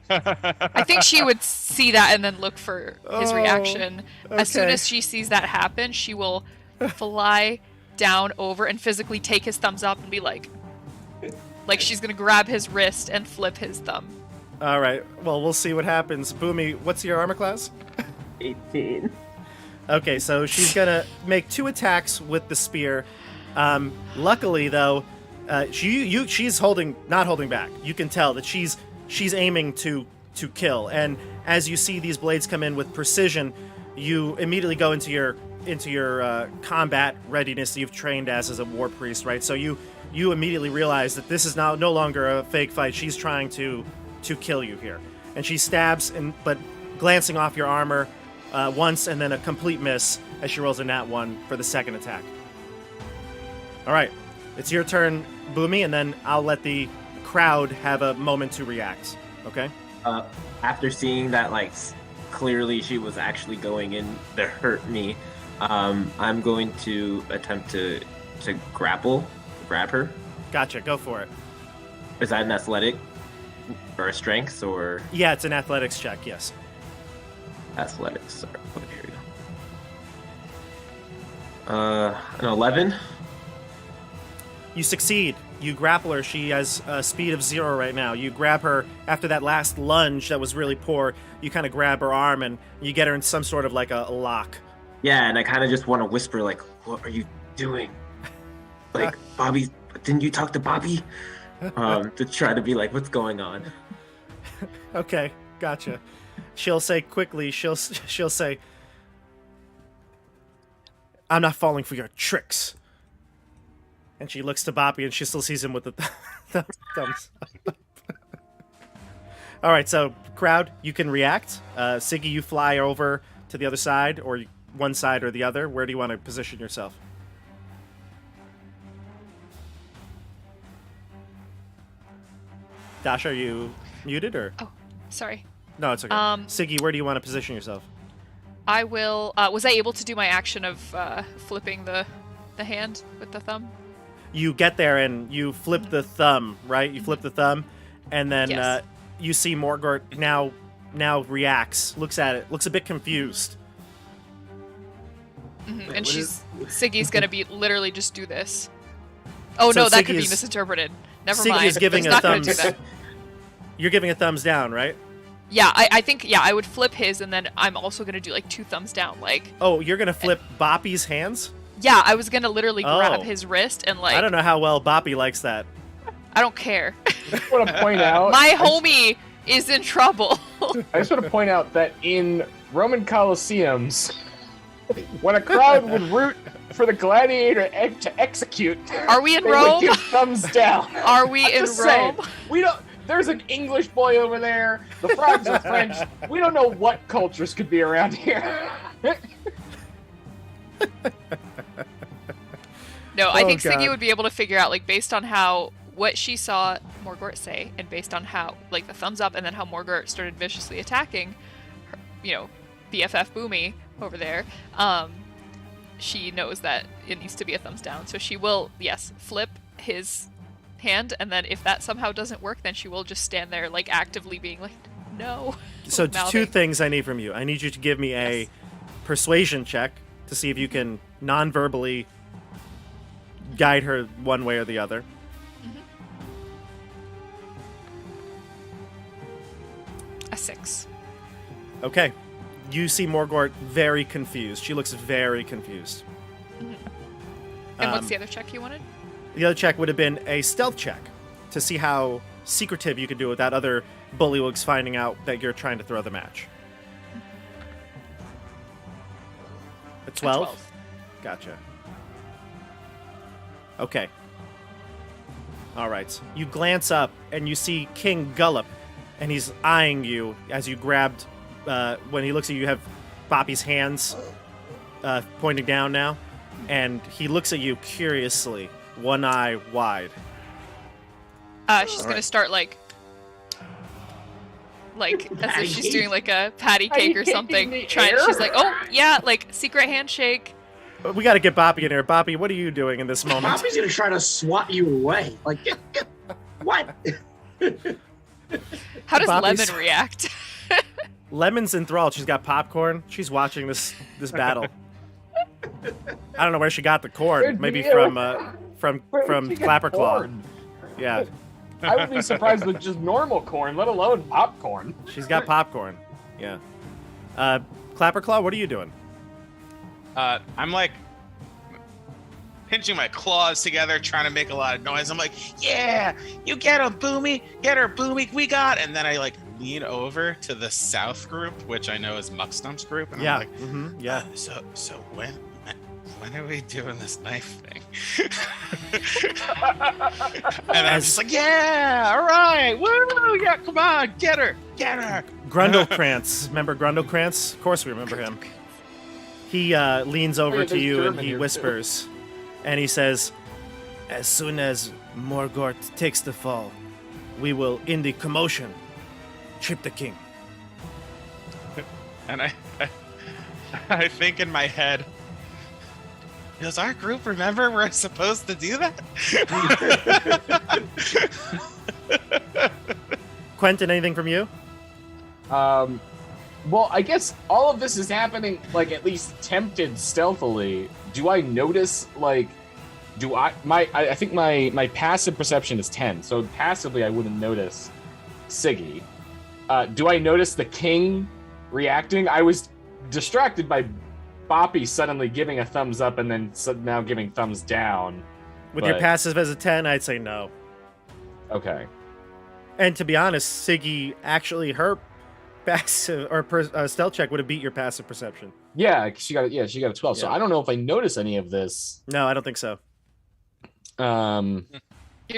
I think she would see that and then look for his Oh, reaction. As soon okay. as she sees that happen, she will fly down over and physically take his thumbs up and be like she's gonna grab his wrist and flip his thumb. All right. Well, we'll see what happens. Boomy, what's your armor class? 18. Okay, so she's gonna make 2 attacks with the spear. Luckily, though, she's not holding back. You can tell that she's aiming to kill. And as you see these blades come in with precision, you immediately go into your combat readiness that you've trained as a war priest, right? So you immediately realize that this is now no longer a fake fight. She's trying to kill you here, and she stabs, but glancing off your armor once, and then a complete miss as she rolls a nat 1 for the second attack. All right, it's your turn, Boomy, and then I'll let the crowd have a moment to react. Okay. After seeing that, like, clearly she was actually going in to hurt me, I'm going to attempt to grab her. Gotcha. Go for it. Is that an athletic or a strength or? Yeah, it's an athletics check. Yes. Athletics. Sorry. Okay, here we go. An 11. You succeed. You grapple her. She has a speed of 0 right now. You grab her after that last lunge that was really poor. You kind of grab her arm and you get her in some sort of like a lock. Yeah, and I kind of just want to whisper, like, "What are you doing?" Like, Bobby, didn't you talk to Bobby? To try to be like, "What's going on?" Okay, gotcha. She'll say quickly. She'll say, "I'm not falling for your tricks." And she looks to Boppy, and she still sees him with the thumbs up. All right, so crowd, you can react. Siggy, you fly over to the other side, or one side or the other. Where do you want to position yourself? Dash, are you muted or? Oh, sorry. No, it's okay. Siggy, where do you want to position yourself? I will. Was I able to do my action of flipping the hand with the thumb? You get there and you flip the thumb, right? You flip the thumb, and then Yes. You see Morgort now reacts, looks at it, looks a bit confused. And what Siggy's gonna be literally just do this. Oh So no, that could be Siggy's- misinterpreted. Never Siggy mind. is giving He's a not gonna do thumbs. that. You're giving a thumbs down, right? Yeah, I think I would flip his, and then I'm also gonna do like 2 thumbs down. Like, Oh, you're gonna flip Boppy's hands? yeah, I was gonna literally grab Oh. his wrist and like I don't know how well Boppy likes that. I don't care. I just want to point out. My homie is in trouble. I just want to point out that in Roman Colosseums, when a crowd would root for the gladiator to execute, Are we in they would Rome? give thumbs down. Are we in Just saying, Rome? we don't. There's an English boy over there. The frogs are French. We don't know what cultures could be around here. No, I Oh, think Siggy God. would be able to figure out, like, based on what she saw Morgort say, and based on how, like, the thumbs up, and then how Morgort started viciously attacking her, BFF Boomy over there, she knows that it needs to be a thumbs down. So she will, yes, flip his hand, and then if that somehow doesn't work, then she will just stand there, like, actively being like, no. So mouthing. 2 things I need from you. I need you to give me a Yes. persuasion check to see if you can non-verbally guide her one way or the other. A 6. Okay. You see Morgort very confused. She looks very confused. And what's the other check you wanted? The other check would have been a stealth check to see how secretive you could do it without other bullywugs finding out that you're trying to throw the match. A 12? 12. Gotcha. Okay. All right. You glance up and you see King Gullop, and he's eyeing you as you grabbed. When he looks at you, you have Boppy's hands pointing down now, and he looks at you curiously, one eye wide. She's gonna start like as if she's doing like a patty Patty cake or cake in something. the Trying, air? she's like, oh yeah, like secret handshake. We got to get Boppy in here. Boppy, what are you doing in this moment? Bobby's gonna try to swat you away. Like, what? How does Bobby's- Lemon react? Lemon's enthralled. She's got popcorn. She's watching this battle. I don't know where she got the corn. Where'd Maybe you- from Where did she get Clapperclaw. corn? Yeah, I would be surprised with just normal corn, let alone popcorn. she's got popcorn. Yeah. Clapperclaw, what are you doing? I'm like pinching my claws together, trying to make a lot of noise. I'm like, yeah, you get him, Boomy. Get her, Boomy. We got. And then I like lean over to the South group, which I know is Muckstump's group. And Yeah. I'm like, Yeah. So when are we doing this knife thing? And I'm just like, yeah, all right, woo, yeah, come on, get her. Grundlekrantz. Remember Grundlekrantz? Of course we remember him. He leans over yeah, to there's you and German he here, too. whispers, and he says, "As soon as Morgort takes the fall, we will, in the commotion, trip the king." And I think in my head, does our group remember we're supposed to do that? Quentin, anything from you? Well, I guess all of this is happening, like, at least tempted stealthily. Do I notice, like, I think my passive perception is 10, so passively I wouldn't notice Siggy. Do I notice the king reacting? I was distracted by Boppy suddenly giving a thumbs up and then now giving thumbs down. With your but- passive as a 10, I'd say no. Okay. And to be honest, Siggy, actually, her passive or stealth check would have beat your passive perception. Yeah, she got a 12. So Yeah. I don't know if I notice any of this. No, I don't think so. You're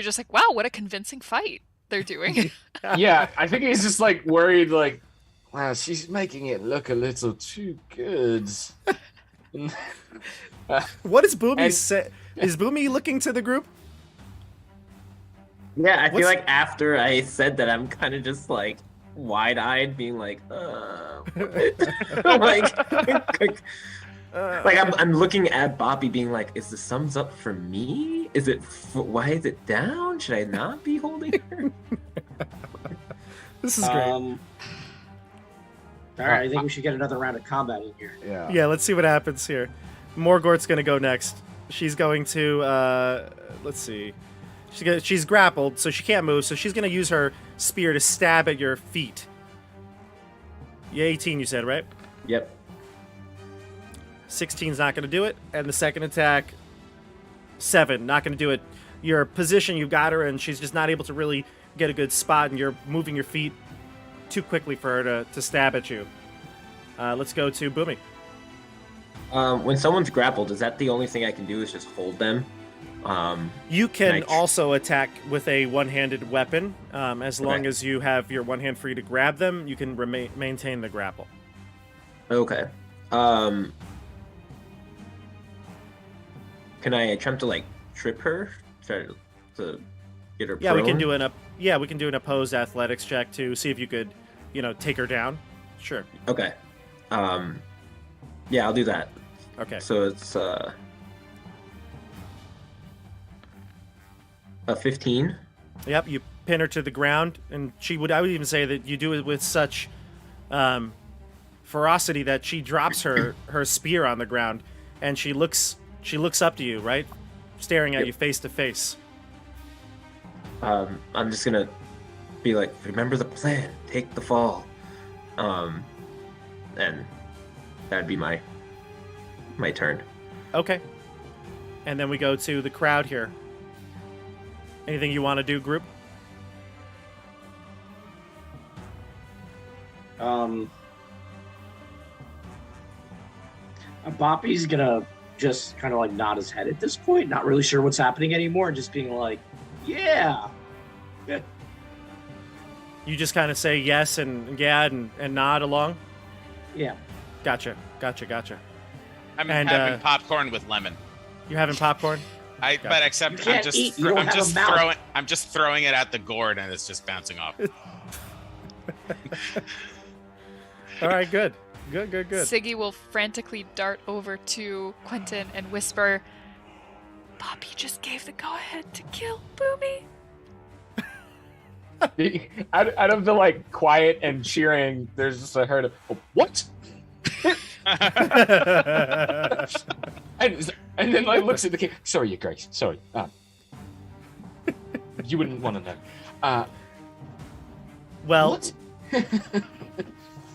just like, wow, what a convincing fight they're doing. Yeah, I think he's just like worried, like, wow, she's making it look a little too good. What is Boomy And- say? Is Boomy looking to the group? Yeah, I feel What's- like after I said that, I'm kind of just like wide-eyed, being like, like I'm looking at Boppy, being like, is the thumbs up for me? Is it? Why is it down? Should I not be holding her? This is great. All right, I think we should get another round of combat in here. Yeah. Yeah, let's see what happens here. Morgort's gonna go next. She's going to let's see. She's grappled, so she can't move. So she's gonna use her spear to stab at your feet. Yeah, 18, you said, right? Yep. 16's not gonna do it, and the second attack, 7, not gonna do it. Your position, you've got her, and she's just not able to really get a good spot, and you're moving your feet too quickly for her to stab at you. Let's go to Boomy. When someone's grappled, is that the only thing I can do? Is just hold them? You can Nice. also attack with a one-handed weapon. As long Okay. as you have your one hand free to grab them, you can maintain the grapple. Okay. Can I attempt to like trip her? Try to get her. Yeah, we can prone? we can do an opposed athletics check to see if you could, take her down. Sure. Okay. Yeah, I'll do that. Okay. So it's a 15. Yep, you pin her to the ground, and I would even say that you do it with such ferocity that she drops her spear on the ground, and she looks up to you, right, staring at Yep. you face to face. I'm just gonna be like, remember the plan, take the fall. And that'd be my turn. Okay. And then we go to the crowd here. Anything you want to do, group? Boppy's gonna just kind of like nod his head at this point, not really sure what's happening anymore, just being like, yeah. You just kind of say yes and yeah and nod along? Yeah. Gotcha. I'm And, having popcorn with lemon. You're having popcorn? But You except can't eat, you don't have a mouth. I'm just throwing it at the gourd and it's just bouncing off. All right, good. Good. Siggy will frantically dart over to Quentin and whisper, Poppy just gave the go-ahead to kill Boomy. Out of the like quiet and cheering, there's just a herd of what? And then like looks at the king. Sorry, Your Grace. Sorry. You wouldn't want to know. Well, What?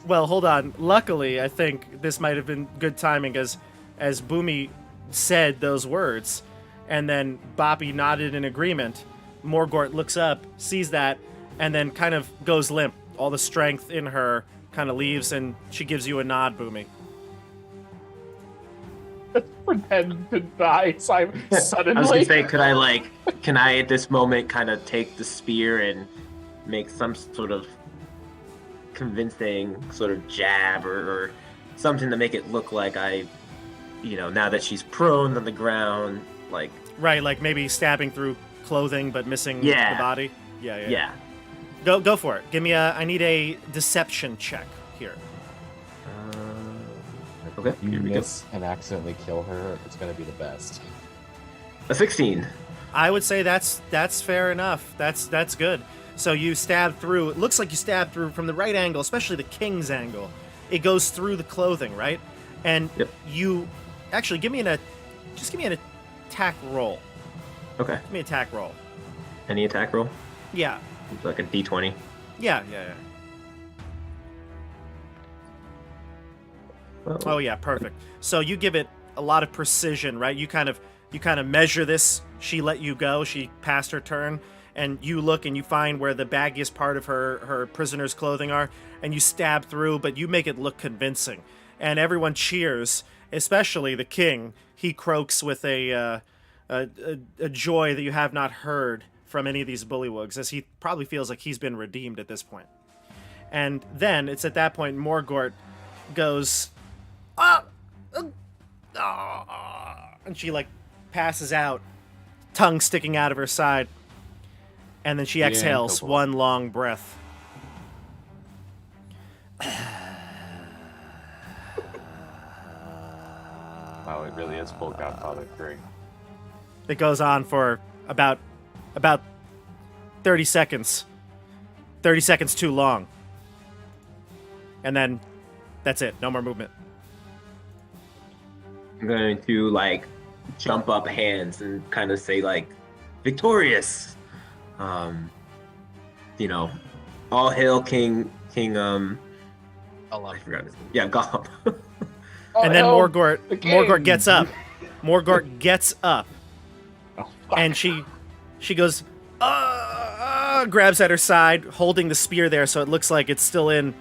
well, hold on. Luckily, I think this might have been good timing as Boomy said those words, and then Boppy nodded in agreement. Morgort looks up, sees that, and then kind of goes limp. All the strength in her kind of leaves, and she gives you a nod, Boomy. Pretend to die suddenly. I was gonna say, can I at this moment kind of take the spear and make some sort of convincing sort of jab or something to make it look like I, now that she's prone on the ground, like... Right, like maybe stabbing through clothing but missing the body? Yeah. Go for it. Give me I need a deception check here. Okay, You here we go. miss and accidentally kill her, it's gonna be the best. A 16. I would say that's fair enough. That's good. So you stab through. It looks like you stab through from the right angle, especially the king's angle. It goes through the clothing, right? And Yep. you actually give me an attack roll. Okay. Give me an attack roll. Any attack roll? Yeah. Like a D20. Yeah. Oh yeah, perfect. So you give it a lot of precision, right? You kind of measure this. She let you go. She passed her turn, and you look and you find where the baggiest part of her prisoner's clothing are, and you stab through, but you make it look convincing, and everyone cheers, especially the king. He croaks with a joy that you have not heard from any of these bullywugs, as he probably feels like he's been redeemed at this point. And then it's at that point Morgort goes, and she like passes out, tongue sticking out of her side, and then she exhales one long breath. Wow, it really is full Godfather 3. It goes on for about 30 seconds. 30 seconds too long. And then that's it. No more movement. I'm going to jump up hands and kind of say victorious. All hail King I forgot his name. Yeah, Gollum. And then the king. Morgort gets up. Morgort gets up. Oh, fuck. And she goes, grabs at her side, holding the spear there so it looks like it's still in.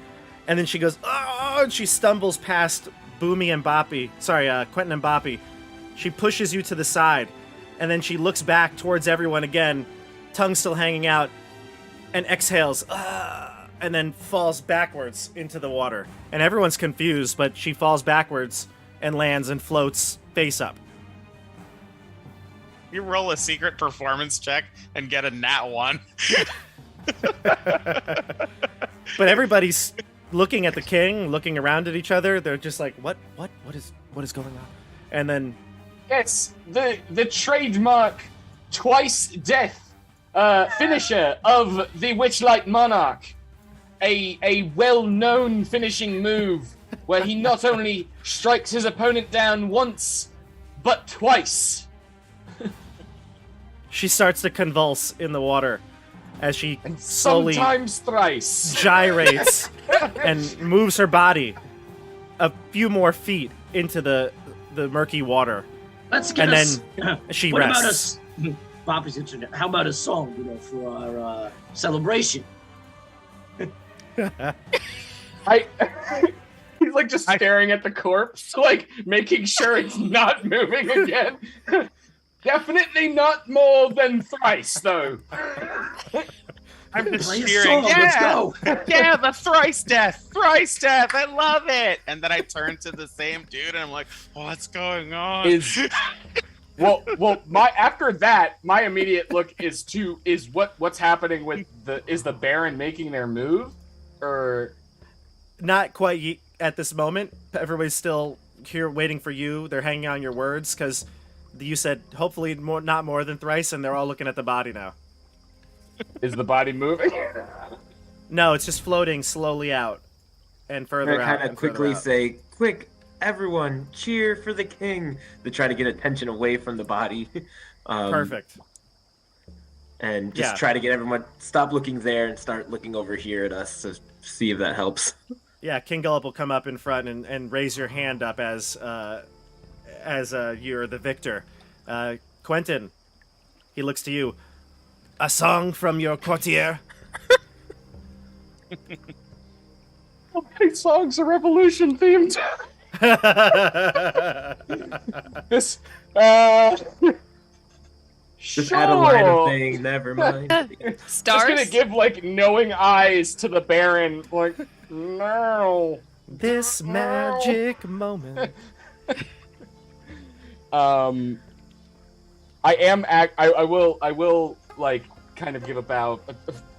And then she goes, and she stumbles past Boomy and Boppy. Sorry, Quentin and Boppy. She pushes you to the side, and then she looks back towards everyone again, tongue still hanging out, and exhales, and then falls backwards into the water. And everyone's confused, but she falls backwards and lands and floats face up. You roll a secret performance check and get a nat 1. But everybody's looking at the king, looking around at each other. They're just like, what is going on? And then Yes, the trademark twice death finisher of the Witchlight Monarch. A well-known finishing move where he not only strikes his opponent down once, but twice. she starts to convulse in the water as she And slowly sometimes thrice. gyrates and moves her body a few more feet into the murky water. Let's get And us. She what rests. about us? Bobby's internet. How about a song, for our celebration? He's just staring at the corpse, making sure it's not moving again. Definitely not more than thrice, though. I'm just Play a cheering. song, let's go. Yeah, the thrice death. I love it. And then I turn to the same dude and I'm like, what's going on? After that, my immediate look is what's happening with the Baron making their move, or Not quite at this moment. Everybody's still here waiting for you. They're hanging on your words because you said hopefully not more than thrice, and they're all looking at the body now. is the body moving? No, it's just floating slowly out and further I out. kind of and further quickly out. say, quick, everyone cheer for the king to try to get attention away from the body. Perfect. And just Yeah. try to get everyone stop looking there and start looking over here at us to see if that helps. Yeah, King Gulp will come up in front and raise your hand up as you're the victor. Quentin, he looks to you. A song from your courtier? How many songs are revolution themed? This, Just add a line of thing, never mind. Stars. Just gonna give like knowing eyes to the Baron, like no. This magic moment. I will like kind of give a bow.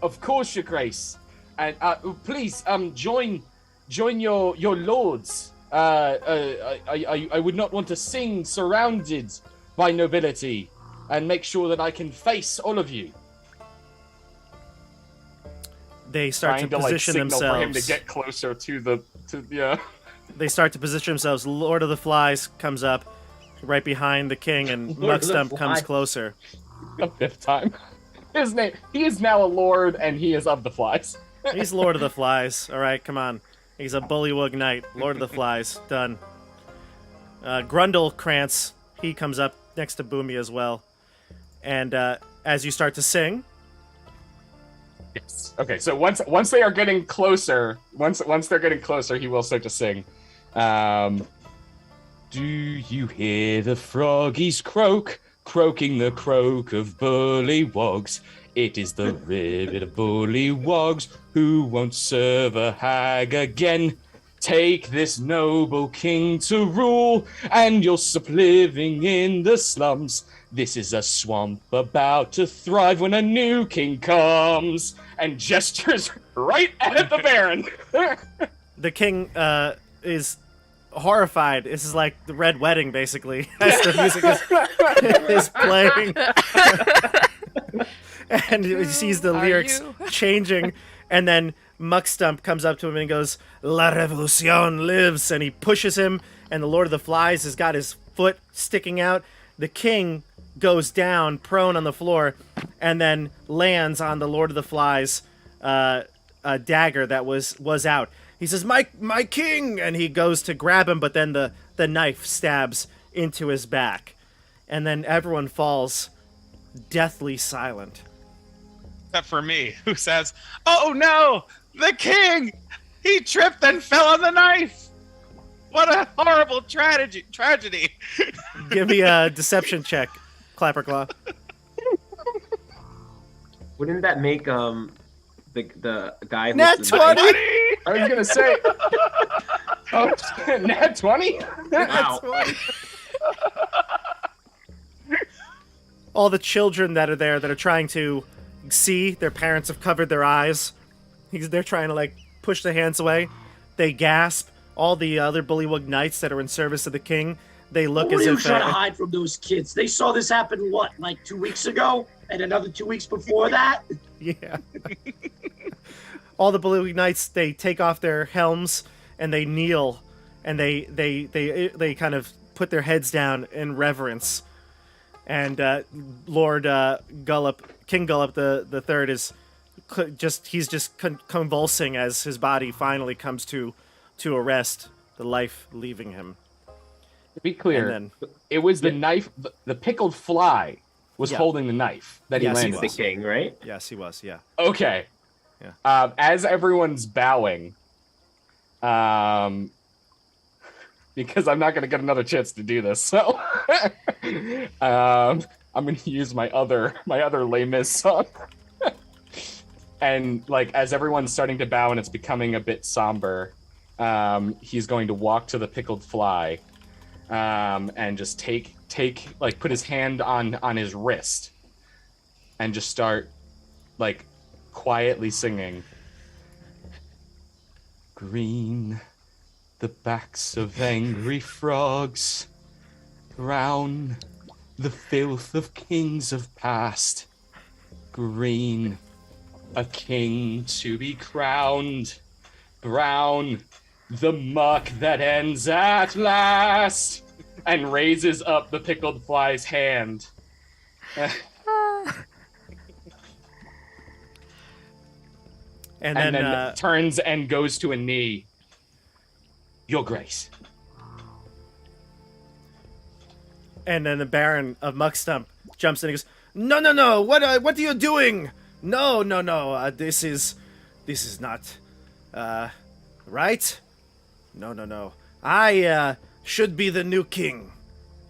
Of course, Your Grace, and please join your lords. I would not want to sing surrounded by nobility, and make sure that I can face all of you. They start Trying to position signal themselves. for him to get closer to yeah. They start to position themselves. Lord of the Flies comes up right behind the king, and Lord of the Muckstump comes Flies. closer. The 5th time. His name. He is now a lord, and he is of the Flies. He's Lord of the Flies. All right, come on. He's a bullywug knight. Lord of the Flies. Done. Grundlekrantz, he comes up next to Boomy as well. And as you start to sing, Yes. Okay. So once they are getting closer, once they're getting closer, he will start to sing. Do you hear the froggies croak, croaking the croak of bullywogs? It is the ribbit of bullywogs who won't serve a hag again. Take this noble king to rule, and you'll stop living in the slums. This is a swamp about to thrive when a new king comes. And gestures right at the Baron. the king is horrified. This is like the Red Wedding, basically, as the music is playing. And he sees the lyrics changing, and then Muckstump comes up to him and goes, La Revolucion lives, and he pushes him, and the Lord of the Flies has got his foot sticking out. The king goes down, prone on the floor, and then lands on the Lord of the Flies a dagger that was out. He says, my king! And he goes to grab him, but then the knife stabs into his back. And then everyone falls deathly silent. Except for me, who says, "Oh no, the king! He tripped and fell on the knife! What a horrible tragedy!" Give me a deception check, Clapperclaw. Wouldn't that make the guy who's Nat the 20! I was gonna say. Oh, nat 20? Wow. All the children that are there that are trying to see, their parents have covered their eyes. They're trying to, like, push their hands away. They gasp. All the other bullywug knights that are in service of the king, they look What as are you if... trying to hide from those kids? They saw this happen, what, like 2 weeks ago? And another 2 weeks before that? Yeah. All the bullywug knights, they take off their helms, and they kneel, and they kind of put their heads down in reverence. And Lord King Gullop the Third is just convulsing as his body finally comes to arrest, the life leaving him. To be clear, And then, it was the knife, the pickled fly was Yeah. holding the knife that Yes, he he landed. He's the king, right? yes, he was, yeah. Okay. Yeah. As everyone's bowing, because I'm not going to get another chance to do this, so I'm going to use my other Les Mis song. And like as everyone's starting to bow and it's becoming a bit somber, he's going to walk to the pickled fly, and just take like put his hand on his wrist, and just start like quietly singing. Green, the backs of angry frogs, brown, the filth of kings of past, green, a king to be crowned, brown, The muck that ends at last, and raises up the pickled fly's hand. And And then, then turns and goes to a knee. Your Grace. and then the Baron of Muckstump jumps in and goes, "No! What are you doing? No! This is not right. No. I should be the new king.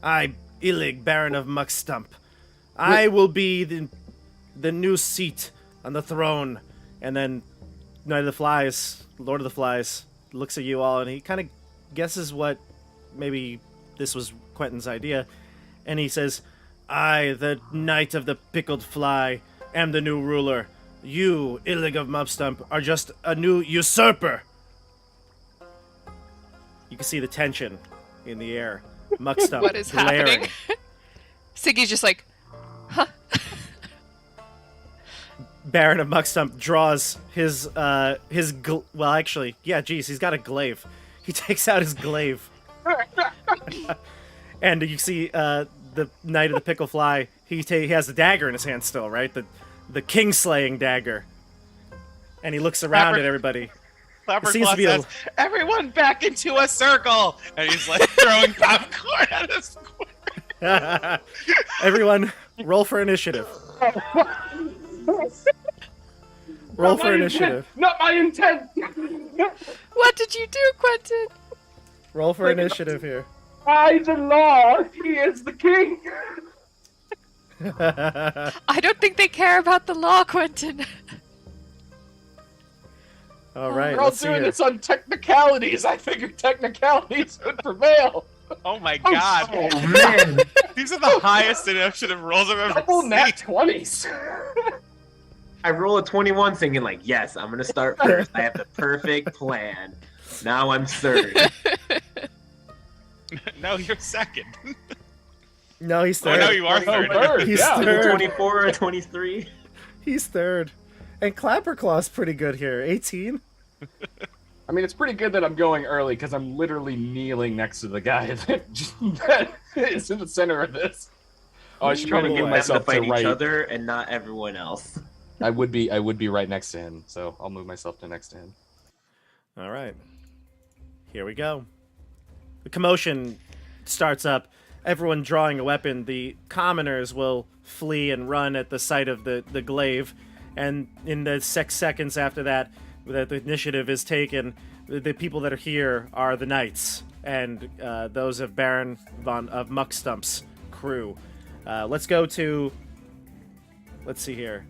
I, Illig, Baron of Muckstump. I will be the new seat on the throne." And then Knight of the Flies, Lord of the Flies, looks at you all and he kind of guesses what maybe this was Quentin's idea. And he says, "I, the Knight of the Pickled Fly, am the new ruler. You, Illig of Muckstump, are just a new usurper." You can see the tension in the air. Muckstump What is glaring. happening? Siggy's just like, Baron of Muckstump draws his he's got a glaive. He takes out his glaive. And you see the Knight of the Pickle Fly, he has the dagger in his hand still, right? The king-slaying dagger. And he looks around at everybody. seems to Clapperclaw be a- says, "Everyone back into a circle!" And he's like throwing popcorn at us. Everyone, roll for initiative. Roll for initiative. Not my intent! "What did you do, Quentin?" Roll for initiative here. By the law, he is the king! I don't think they care about the law, Quentin. All right, We're all let's see doing here. this on technicalities. I figured technicalities would prevail. Oh my god. Oh man! These are the highest initiative rolls I've ever Double seen. nat 20s. I roll a 21 thinking like, yes, I'm gonna start first. I have the perfect plan. Now I'm third. No, you're second. No, he's Oh, third. no, you are Oh, third. third, He's yeah. third. 24 or 23. He's third. And Clapperclaw's pretty good here. 18. I mean, it's pretty good that I'm going early because I'm literally kneeling next to the guy that is in the center of this. Oh, I should Trying probably to move get them myself to fight to each right. other and not everyone else. I would be right next to him, so I'll move myself to next to him. All right. Here we go. The commotion starts up. Everyone drawing a weapon. The commoners will flee and run at the sight of the glaive. And in the 6 seconds after that the initiative is taken, the people that are here are the knights and those of Baron of Muckstump's crew. Let's see here.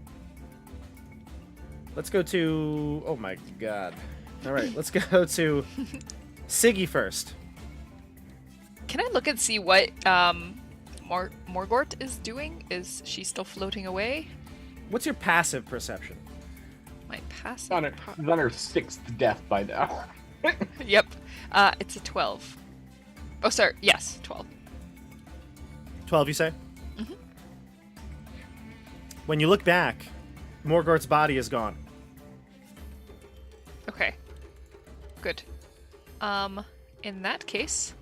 Let's go to... Oh my god. All right, let's go to Siggy first. Can I look and see what Morgort is doing? Is she still floating away? What's your passive perception? My passive. She's on her 6th death by now. Yep. It's a 12. Oh, sorry. Yes, 12. 12, you say? Mhm. When you look back, Morgort's body is gone. Okay. Good. In that case,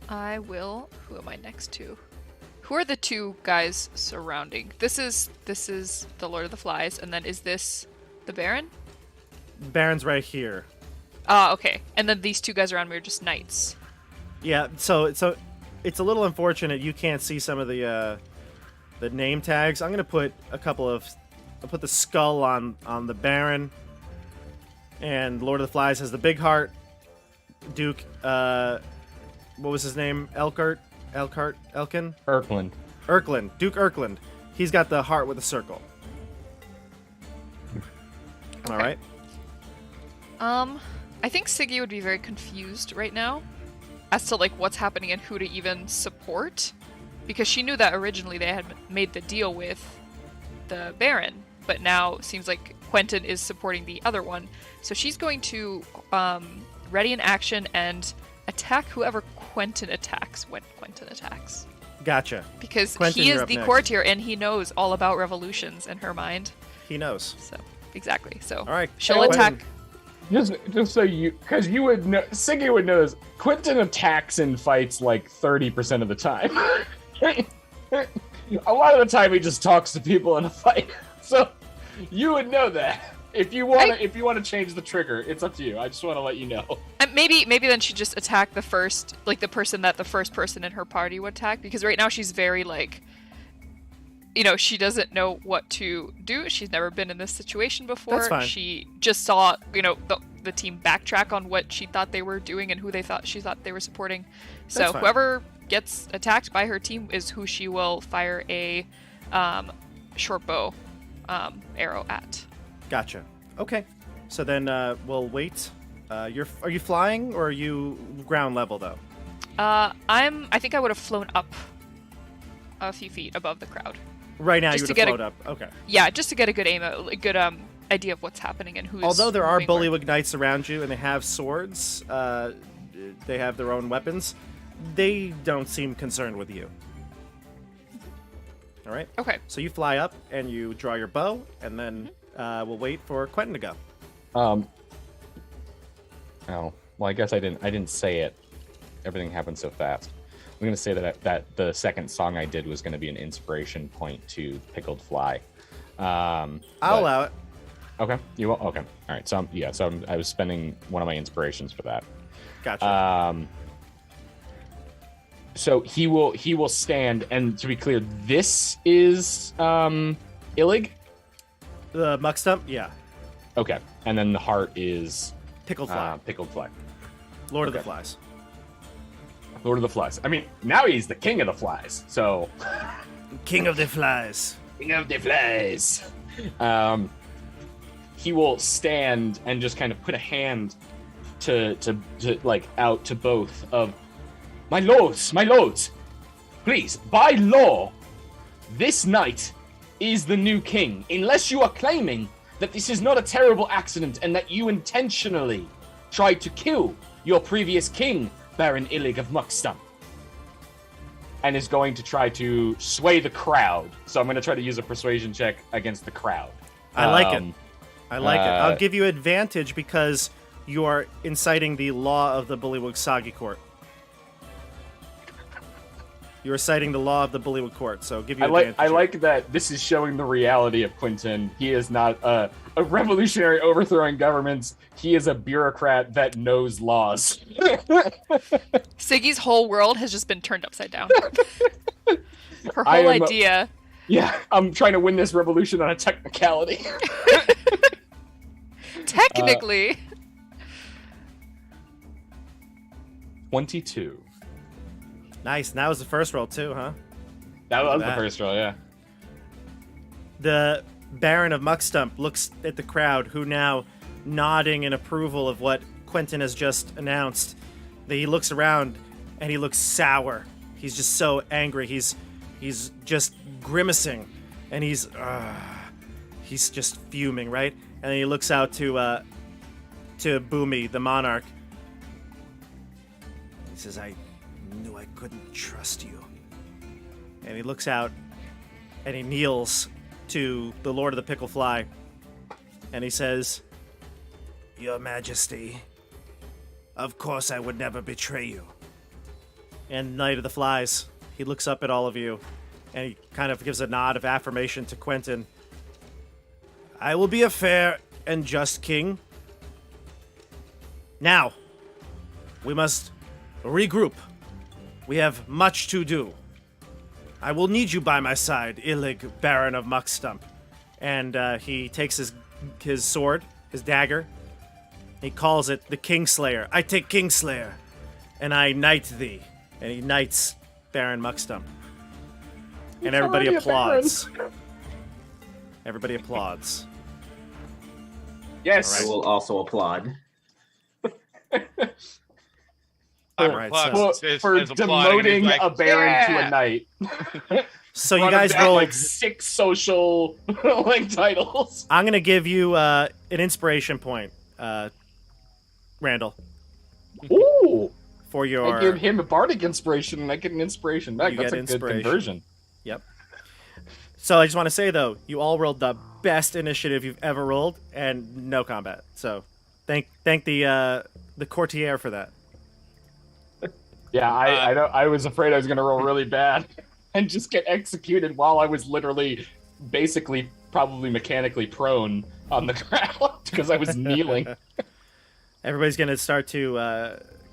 I will. Who am I next to? Who are the two guys surrounding? This is the Lord of the Flies, and then is this the Baron? Baron's right here. Ah, okay. And then these two guys around me are just knights. Yeah, so it's a little unfortunate you can't see some of the name tags. I'm gonna put I'll put the skull on the Baron, and Lord of the Flies has the big heart. Duke, what was his name? Elkin? Erkland. Duke Erkland. He's got the heart with a circle. Okay. All right. I think Siggy would be very confused right now as to like what's happening and who to even support, because she knew that originally they had made the deal with the Baron, but now it seems like Quentin is supporting the other one. So she's going to ready in action and attack whoever Quentin attacks when Quentin attacks. Gotcha. Because Quentin, he you're is up the next. courtier and he knows all about revolutions in her mind. He knows. So exactly. So All right. she'll Quentin. attack Just so you, because you would know, Siggy would know this. Quentin attacks and fights like 30% of the time. A lot of the time, he just talks to people in a fight. So you would know that. If you want to change the trigger, it's up to you. I just want to let you know. Maybe then she just attack the first person that the first person in her party would attack, because right now she's very like, she doesn't know what to do. She's never been in this situation before. That's fine. She just saw, the team backtrack on what she thought they were doing and who she thought they were supporting. So That's fine. whoever gets attacked by her team is who she will fire a short bow arrow at. Gotcha. Okay. So then we'll wait. Are you flying or are you ground level though? I think I would have flown up a few feet above the crowd. Right now Just you to would get have flown up. Okay. Yeah, just to get a good aim, a good idea of what's happening and who's. Although there are moving where. bullywug knights around you and they have swords, they have their own weapons. They don't seem concerned with you. All right. Okay. So you fly up and you draw your bow, and then we'll wait for Quentin to go. Oh, well, I guess I didn't say it. Everything happened so fast. I'm gonna say that the second song I did was gonna be an inspiration point to Pickled Fly. I'll allow it. Okay, you will. Okay, all right. So I was spending one of my inspirations for that. Gotcha. So he will stand, and to be clear, this is Illig. The muck stump, yeah. Okay, and then the heart is Pickled fly. Pickled Fly. Lord of the okay. Flies. Lord of the Flies. I mean, now he's the king of the flies. So King of the Flies. king of the flies. He will stand and just kind of put a hand to like out to both of my lords, please, by law, this knight is the new king, unless you are claiming that this is not a terrible accident and that you intentionally tried to kill your previous king, Baron Illig of Muckstump, and is going to try to sway the crowd. So I'm going to try to use a persuasion check against the crowd. I like it. I like it. I'll give you advantage because you are inciting the law of the Bullywug Sagi Court. You are citing the law of the Bullywug Court, so I'll give you advantage. I like that this is showing the reality of Quentin. He is not a revolutionary overthrowing governments. He is a bureaucrat that knows laws. Siggy's whole world has just been turned upside down. Her whole idea. Yeah, I'm trying to win this revolution on a technicality. Technically. 22. Nice. And that was the first roll too, huh? That was the that. first roll, yeah. The Baron of Muckstump looks at the crowd, who now nodding in approval of what Quentin has just announced. He looks around and he looks sour. He's just so angry. He's just grimacing, and he's just fuming, right? And then he looks out to Boomy, the monarch. He says, "I knew I couldn't trust you." And he looks out and he kneels to the Lord of the Pickle Fly, and he says, "Your Majesty, of course I would never betray you." And Knight of the Flies, he looks up at all of you, and he kind of gives a nod of affirmation to Quentin. "I will be a fair and just king. Now, we must regroup. We have much to do. I will need you by my side, Illig, Baron of Muckstump." And he takes his sword, his dagger. He calls it the Kingslayer. "I take Kingslayer, and I knight thee." And he knights Baron Muckstump. And everybody applauds. Everybody applauds. Yes. I will also applaud. All right, For demoting a baron to a knight. So you guys rolled like 6 social like titles. I'm gonna give you an inspiration point, Randall. Ooh! For your. I give him a bardic inspiration, and I get an inspiration back. You That's get a good inspiration. conversion. Yep. So I just want to say though, you all rolled the best initiative you've ever rolled, and no combat. So Thank the courtier for that. Yeah, I was afraid I was gonna roll really bad and just get executed while I was literally, basically, probably mechanically prone on the ground because I was kneeling. Everybody's gonna start to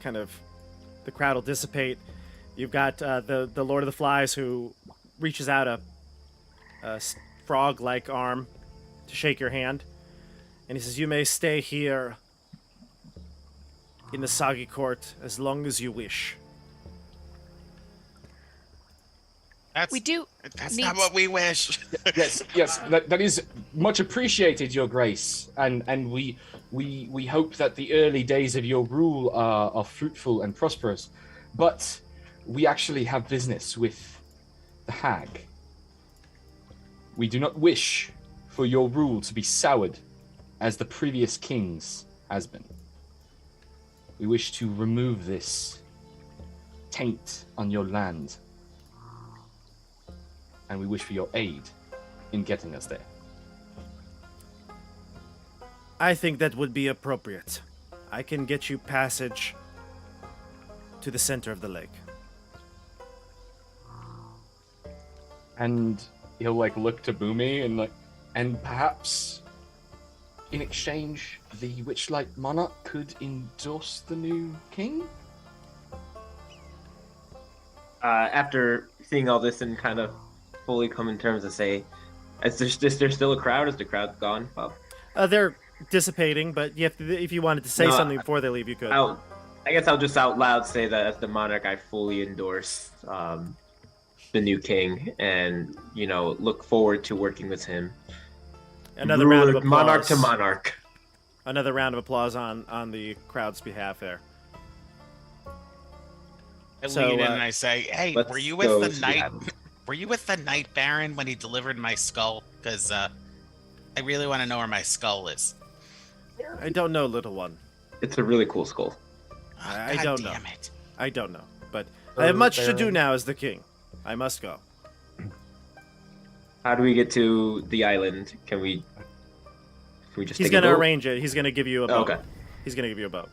kind of, the crowd will dissipate. You've got the Lord of the Flies who reaches out a frog-like arm to shake your hand, and he says, "You may stay here in the Sagi Court as long as you wish." That's We do. That's need- not what we wish. Yes, that is much appreciated, Your Grace, and we hope that the early days of your rule are fruitful and prosperous, but we actually have business with the hag. We do not wish for your rule to be soured as the previous king's has been. We wish to remove this taint on your land, and we wish for your aid in getting us there. I think that would be appropriate. I can get you passage to the center of the lake. And he'll look to Boomy and perhaps in exchange the Witchlight monarch could endorse the new king. After seeing all this and kind of fully come in terms and say, is there still a crowd? Is the crowd gone? Well, They're dissipating, but you have to, if you wanted to say No, something before they leave, you could. I guess I'll just out loud say that as the monarch, I fully endorse the new king, and look forward to working with him. Another round of applause. Monarch to monarch. Another round of applause on the crowd's behalf there. I So, lean in and I say, "Hey, Let's were you go with to the the knight? island. Were you with the Knight Baron when he delivered my skull? Because I really want to know where my skull is." I don't know, little one. It's a really cool skull. Oh, I God don't know. damn it. I don't know, but I have much to do Baron. now as the king. I must go. How do we get to the island? Can we just He's take a gonna boat? arrange it. He's gonna give you a Oh, boat. okay. He's gonna give you a boat.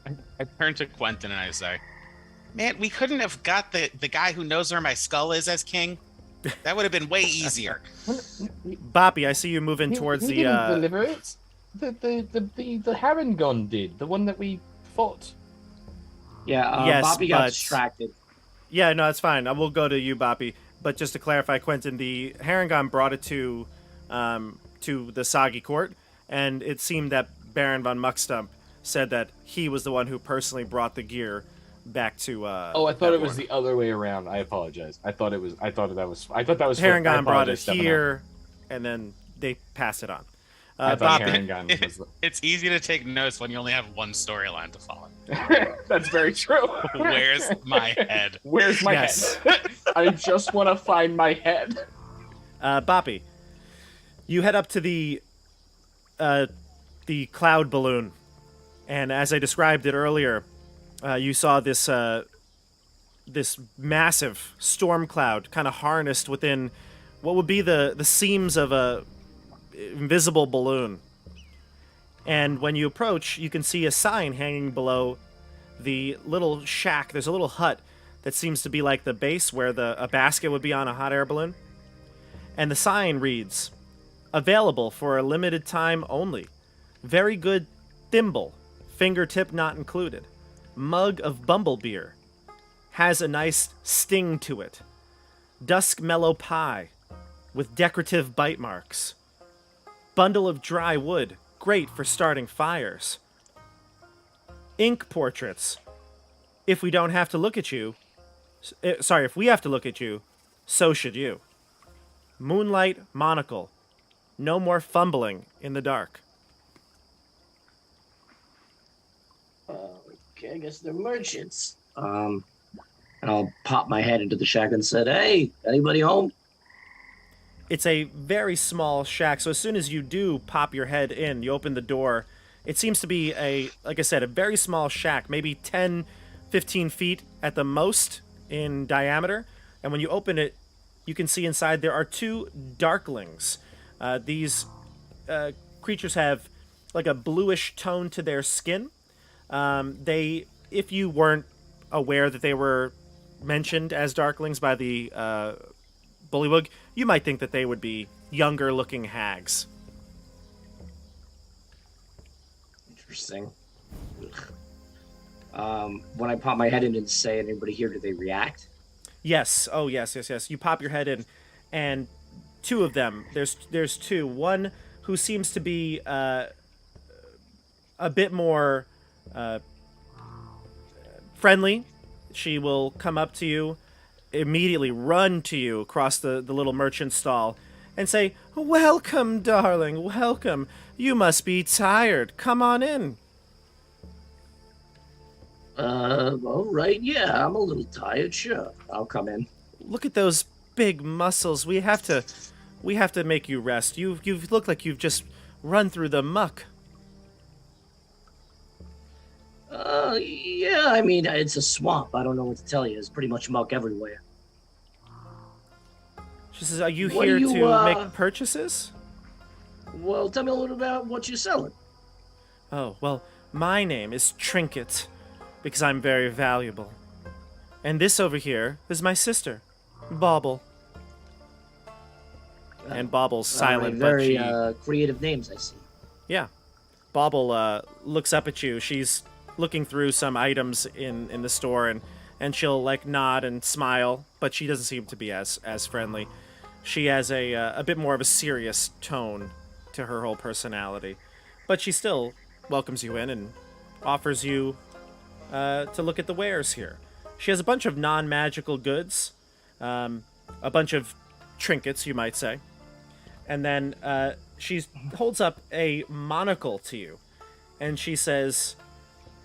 I turn to Quentin and I say, "Man, we couldn't have got the guy who knows where my skull is as king. That would have been way easier." Boppy, I see you moving towards he the. didn't deliver it. The Harangon did, the one that we fought. Yeah, Yes, Bobby got but- distracted. Yeah, no, it's fine. I will go to you, Boppy. But just to clarify, Quentin, the Harangon brought it to the Sagi court, and it seemed that Baron von Muckstump said that he was the one who personally brought the gear back to. Oh, I thought it was Baborn. the other way around. I apologize. I thought that was. I thought that was. I Harangon brought it apologize, Stefano. here, and then they passed it on. I thought Boppy, Harangon was. It's easy to take notes when you only have one storyline to follow. That's very true. Where's my head? Where's my Yes. head? I just want to find my head. Boppy, you head up to the cloud balloon, and as I described it earlier, you saw this this massive storm cloud kind of harnessed within what would be the seams of a invisible balloon. And when you approach, you can see a sign hanging below the little shack. There's a little hut that seems to be like the base where a basket would be on a hot air balloon. And the sign reads, "Available for a limited time only. Very good thimble, fingertip not included. Mug of bumble beer. Has a nice sting to it. Dusk mellow pie with decorative bite marks. Bundle of dry wood, great for starting fires. Ink portraits. If we don't have to look at you, if we have to look at you, so should you. Moonlight monocle. No more fumbling in the dark." Okay, I guess they're merchants. And I'll pop my head into the shack and said, "Hey, anybody home?" It's a very small shack, so as soon as you do pop your head in, you open the door, it seems to be like I said, a very small shack, maybe 10, 15 feet at the most in diameter. And when you open it, you can see inside there are two Darklings. These creatures have like a bluish tone to their skin. If you weren't aware that they were mentioned as Darklings by the Bullywug, you might think that they would be younger-looking hags. Interesting. When I pop my head in and say, anybody here, do they react? Yes. Oh, yes. You pop your head in, and two of them. There's two. One who seems to be a bit more friendly. She will come up to you, immediately run to you across the little merchant stall, and say, "Welcome, darling. Welcome. You must be tired. Come on in." All right, yeah, I'm a little tired, sure. I'll come in. Look at those big muscles. We have to make you rest. You've looked like you've just run through the muck. Yeah, I mean, it's a swamp. I don't know what to tell you. There's pretty much muck everywhere. She says, "Are you What here do you, to make purchases?" Well, tell me a little about what you're selling. Oh, well, my name is Trinket, because I'm very valuable. And this over here is my sister, Bauble. And Bauble's silent, but very she... creative names, I see. Yeah. Bauble looks up at you. She's looking through some items in the store, and she'll, like, nod and smile, but she doesn't seem to be as friendly. She has a bit more of a serious tone to her whole personality. But she still welcomes you in and offers you to look at the wares here. She has a bunch of non-magical goods, a bunch of trinkets, you might say. And then she holds up a monocle to you, and she says,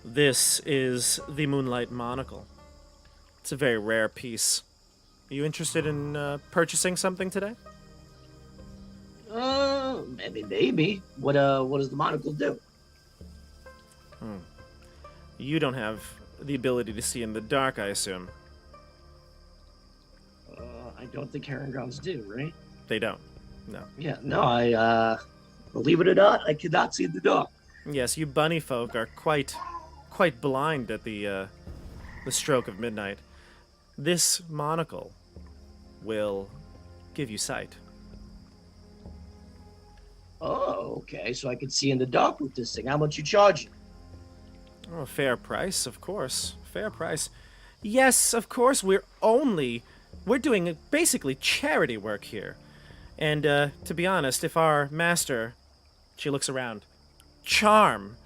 "This is the Moonlight Monocle. It's a very rare piece. Are you interested in purchasing something today?" Maybe. What does the monocle do? You don't have the ability to see in the dark, I assume. I don't think Herringons do, right? They don't. No. Yeah, no, I, believe it or not, I cannot see in the dark. Yes, you bunny folk are quite blind at the stroke of midnight. This monocle will give you sight. Oh, okay, so I can see in the dark with this thing. How much you charge? Oh, fair price, of course. Fair price. Yes, of course, we're doing basically charity work here. And, to be honest, if our master, she looks around, Charm,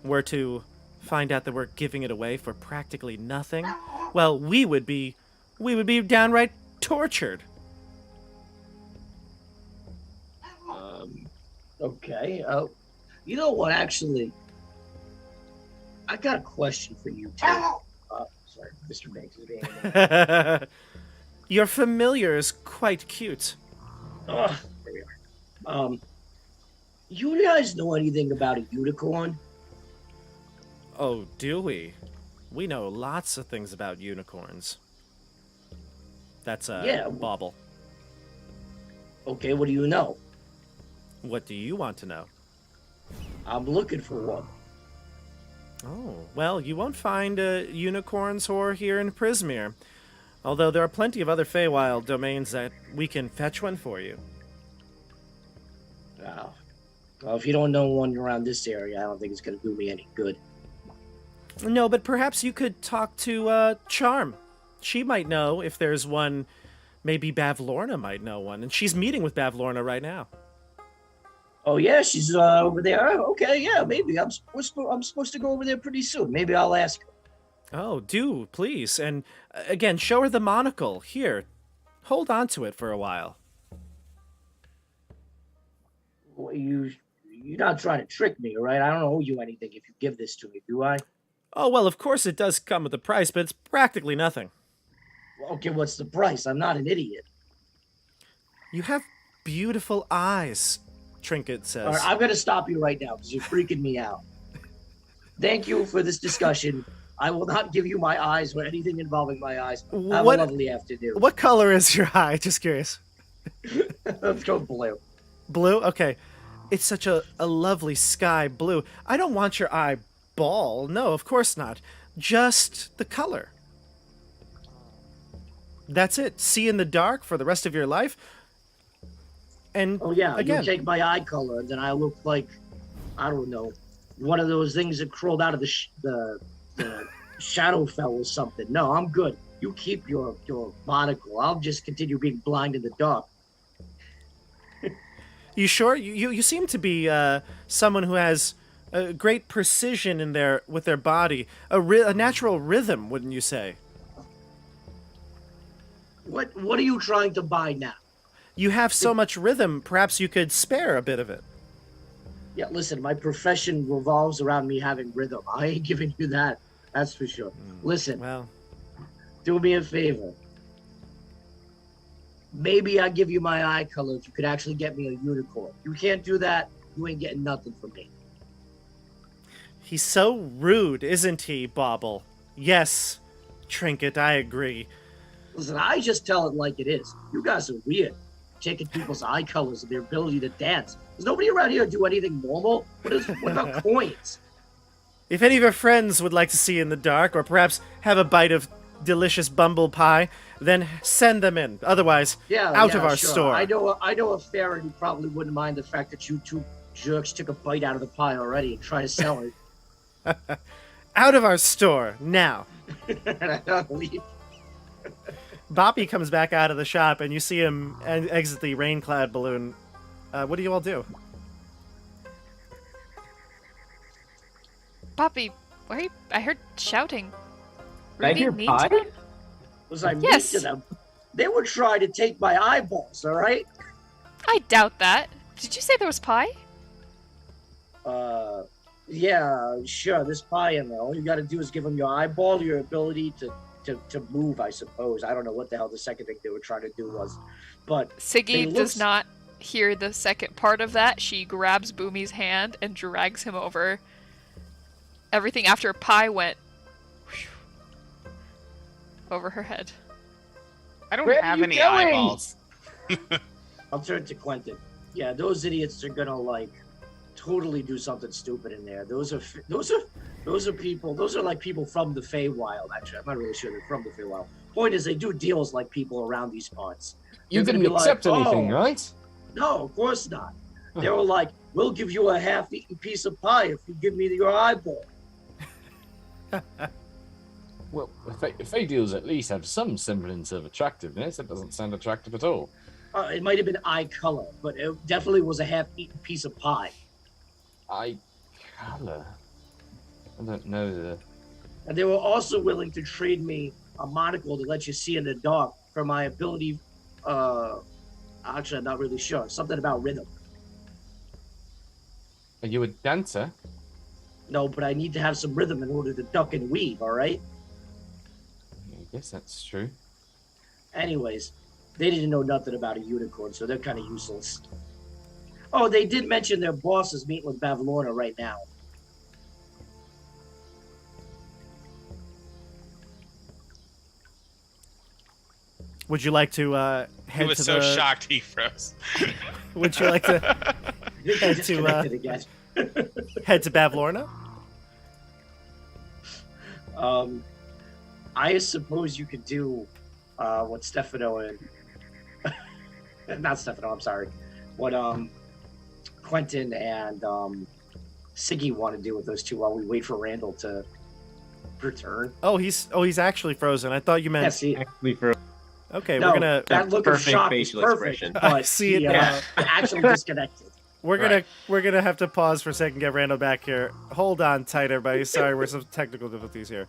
were to find out that we're giving it away for practically nothing, well, we would be downright tortured. Okay, you know what, actually, I got a question for you, too. Sorry, Mr. Banks is being... Your familiar is quite cute. There we are. You guys know anything about a unicorn? Oh, do we? We know lots of things about unicorns. That's Yeah. Bauble. Okay, what do you know? What do you want to know? I'm looking for one. Oh, well, you won't find unicorns whore here in Prismere. Although there are plenty of other Feywild domains that we can fetch one for you. Oh. Well, if you don't know one around this area, I don't think it's going to do me any good. No, but perhaps you could talk to Charm. She might know if there's one. Maybe Bavlorna might know one, and she's meeting with Bavlorna right now. Oh, yeah, she's over there. Oh, okay, yeah, maybe. I'm supposed to go over there pretty soon. Maybe I'll ask her. Oh, do, please. And again, show her the monocle. Here, hold on to it for a while. Well, you're not trying to trick me, right? I don't owe you anything if you give this to me, do I? Oh, well, of course it does come with a price, but it's practically nothing. Well, okay, what's the price? I'm not an idiot. You have beautiful eyes, Trinket says. All right, I'm going to stop you right now because you're freaking me out. Thank you for this discussion. I will not give you my eyes or anything involving my eyes. Have a lovely afternoon. What color is your eye? Just curious. Let's go blue. Blue? Okay. It's such a lovely sky blue. I don't want your eyeball. No, of course not. Just the color. That's it. See in the dark for the rest of your life. And Oh yeah, again, you take my eye color, then I look like, I don't know, one of those things that crawled out of the Shadowfell or something. No, I'm good. You keep your monocle. I'll just continue being blind in the dark. you sure? You seem to be someone who has a great precision in with their body, a natural rhythm, wouldn't you say? What are you trying to buy now? You have so much rhythm. Perhaps you could spare a bit of it. Yeah, listen, my profession revolves around me having rhythm. I ain't giving you that. That's for sure. Listen, Well, do me a favor. Maybe I give you my eye color if you could actually get me a unicorn. You can't do that, you ain't getting nothing from me. he's so rude, isn't he, Bauble? Yes, Trinket, I agree. Listen, I just tell it like it is. You guys are weird. Taking people's eye colors and their ability to dance. Does nobody around here do anything normal? What about coins? If any of your friends would like to see in the dark, or perhaps have a bite of delicious bumble pie, then send them in. Otherwise, out of our sure. store. I know a fairy who probably wouldn't mind the fact that you two jerks took a bite out of the pie already and try to sell it. Out of our store, now. Leave. Boppy comes back out of the shop, and you see him exit the rain-clad balloon. What do you all do? Poppy, where are you? I heard shouting. Did I Were you hear being mean to pie? them? Was I Yes. mean to them? They would try to take my eyeballs, all right? I doubt that. Did you say there was pie? Yeah, sure, this pie in there. All you gotta do is give them your eyeball, your ability to move, I suppose. I don't know what the hell the second thing they were trying to do was. But Siggy they does look- not hear the second part of that. She grabs Boomy's hand and drags him over. Everything after pie went over her head. I don't Where are have you any going? eyeballs. I'll turn to Quentin. Yeah, those idiots are gonna like totally do something stupid in there. Those are people. Those are like people from the Feywild. Actually, I'm not really sure they're from the Feywild. Point is, they do deals like people around these parts. You They're gonna didn't be like, accept anything, "Oh." right? No, of course not. They were like, "We'll give you a half-eaten piece of pie if you give me your eyeball." Well, if they deals at least have some semblance of attractiveness, it doesn't sound attractive at all. It might have been eye color, but it definitely was a half-eaten piece of pie. Eye color? I don't know the... And they were also willing to trade me a monocle to let you see in the dark for my ability. Actually, I'm not really sure. Something about rhythm. Are you a dancer? No, but I need to have some rhythm in order to duck and weave, all right? I guess that's true. Anyways, they didn't know nothing about a unicorn, so they're kind of useless. Oh, they did mention their boss is meeting with Bavlorna right now. Would you like to head He was to so the... shocked he froze. Would you like to They Head to, disconnected again. head to Bavlorna? I suppose you could do what Stefano and not Stefano, I'm sorry. What Quentin and Siggy want to do with those two while we wait for Randall to return. Oh, he's actually frozen. I thought you meant... Yeah, see, Actually, for Okay, no, we're gonna that look of perfect shock is facial perfect, expression. but see it he, now. actually disconnected. we're gonna have to pause for a second, get Randall back here. Hold on tight, everybody. Sorry, we're some technical difficulties here.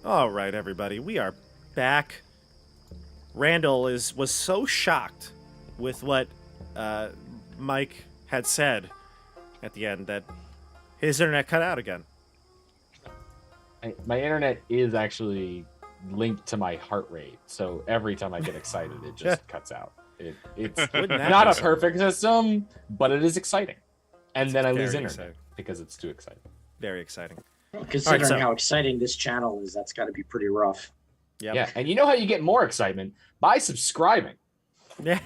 All right, everybody, we are back. Randall was so shocked with what Mike had said at the end that his internet cut out again. My internet is actually linked to my heart rate, so every time I get excited, it just cuts out. It's Wouldn't that not be a something? perfect system, but it is exciting. And then I lose Very internet exciting. because it's too exciting. Very exciting. Well, considering so- how exciting this channel is, that's got to be pretty rough. Yep. Yeah, and you know how you get more excitement? By subscribing. Yeah.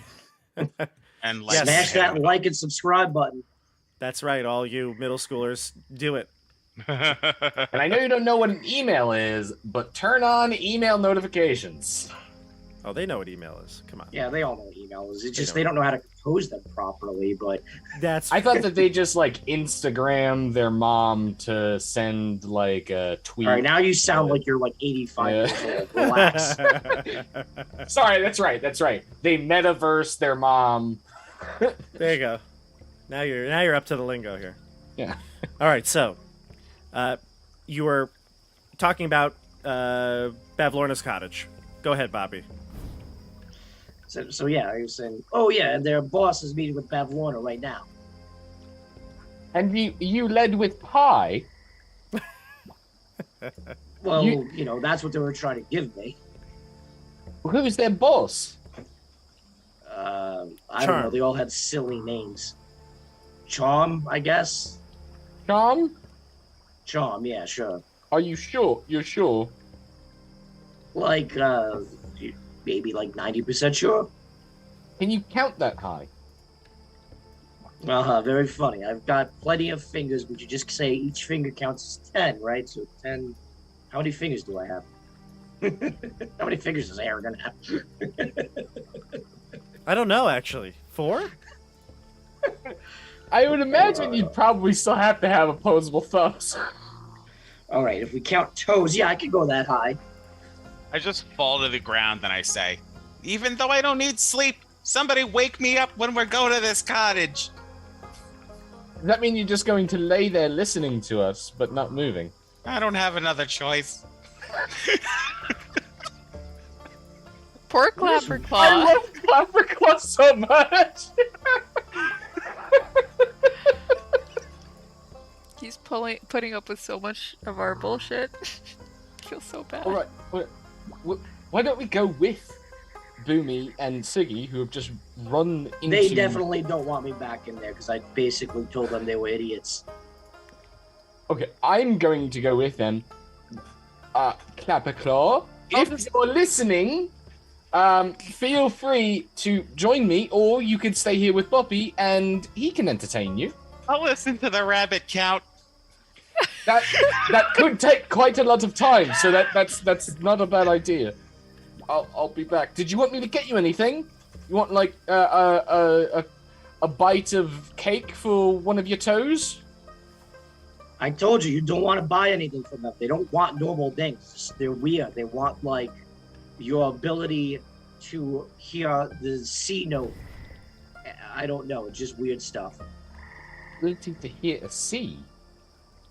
And Yes. Smash that like and subscribe button. That's right, all you middle schoolers, do it. And I know you don't know what an email is, but turn on email notifications. Oh, they know what email is. Come on. Yeah, they all know what email is. It's just know. they don't know how to compose them properly. But That's I thought that they just like Instagram their mom to send like a tweet. all right, now you sound like you're like 85 years old. Relax. Sorry, that's right. They metaverse their mom. There you go. Now you're up to the lingo here. Yeah. All right, so you were talking about Bavlorna's cottage. Go ahead, Bobby. So yeah, I was saying, oh yeah, and their boss is meeting with Bavlorna right now. And you led with pie. Well, You- you know, that's what they were trying to give me. Who's their boss? I don't know. Charm. They all had silly names. Charm, I guess. Charm? Charm, yeah, sure. Are you sure? You're sure? Like, maybe like 90% sure. Can you count that high? Very funny. I've got plenty of fingers, but you just say each finger counts as 10, right? So 10. How many fingers do I have? How many fingers does Aaron gonna have? I don't know, actually. 4? I would imagine you'd probably still have to have opposable thumbs. All right, if we count toes, yeah, I could go that high. I just fall to the ground and I say, even though I don't need sleep, somebody wake me up when we're going to this cottage. Does that mean you're just going to lay there listening to us, but not moving? I don't have another choice. Poor Clapperclaw. I love Clapperclaw so much! He's putting up with so much of our bullshit. I feel so bad. Alright, why don't we go with Boomy and Siggy, who have just run into... They definitely don't want me back in there because I basically told them they were idiots. Okay, I'm going to go with them. Clapperclaw, if you're listening, feel free to join me, or you could stay here with Boppy and he can entertain you. I'll listen to the rabbit count. That could take quite a lot of time, so that's not a bad idea. I'll be back. Did you want me to get you anything? You want like a bite of cake for one of your toes? I told you, you don't want to buy anything from them. They don't want normal things. They're weird. They want, like, your ability to hear the C note. I don't know. It's just weird stuff. Ability to hear a C.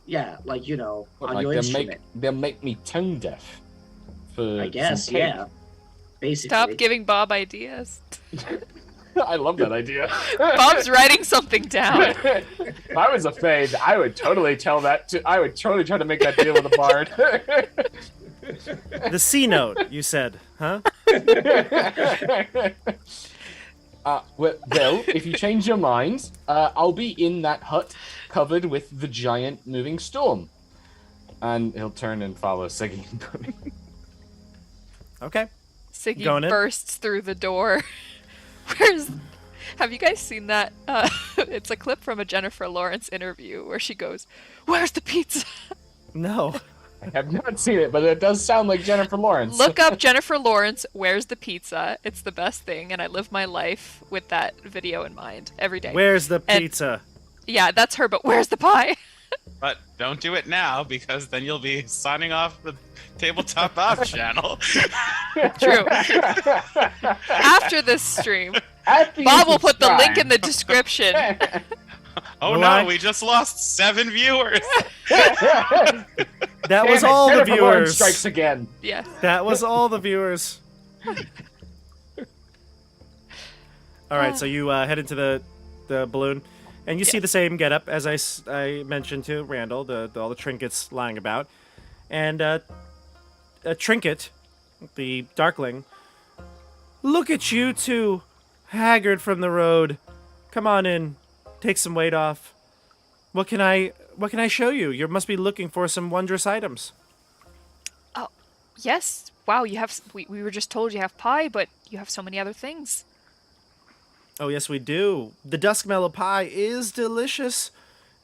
Yeah, like, you know, What, on like your instrument. they'll make me tone deaf. For I guess, some cake. yeah. Basically. Stop giving Bob ideas. I love that idea. Bob's writing something down. If I was a Fade, I would totally tell that to. I would totally try to make that deal with a bard. The C note, you said, huh? Well, if you change your mind, I'll be in that hut covered with the giant moving storm. And he'll turn and follow Siggy and Boomy. Okay. Siggy Going in? bursts through the door. Have you guys seen that? It's a clip from a Jennifer Lawrence interview where she goes, "Where's the pizza?" No. I have not seen it, but it does sound like Jennifer Lawrence. Look up Jennifer Lawrence, "Where's the pizza?" It's the best thing, and I live my life with that video in mind every day. Where's the And- pizza? Yeah, that's her, but where's the pie? But don't do it now because then you'll be signing off the Tabletop Off channel. True. After this stream, After you Bob will put the link in the subscribe. description. Oh Will no, I? we just lost 7 viewers. That was Damn it, all the Jennifer Lawrence viewers. strikes again. Yeah. That was all the viewers. All right, so you head into the balloon, and you see the same getup as I mentioned to Randall, all the trinkets lying about, and a trinket, the Darkling. Look at you two, haggard from the road. Come on in, take some weight off. What can I show you? You must be looking for some wondrous items. Oh, yes. Wow, you have. We were just told you have pie, but you have so many other things. Oh, yes, we do. The Duskmellow pie is delicious.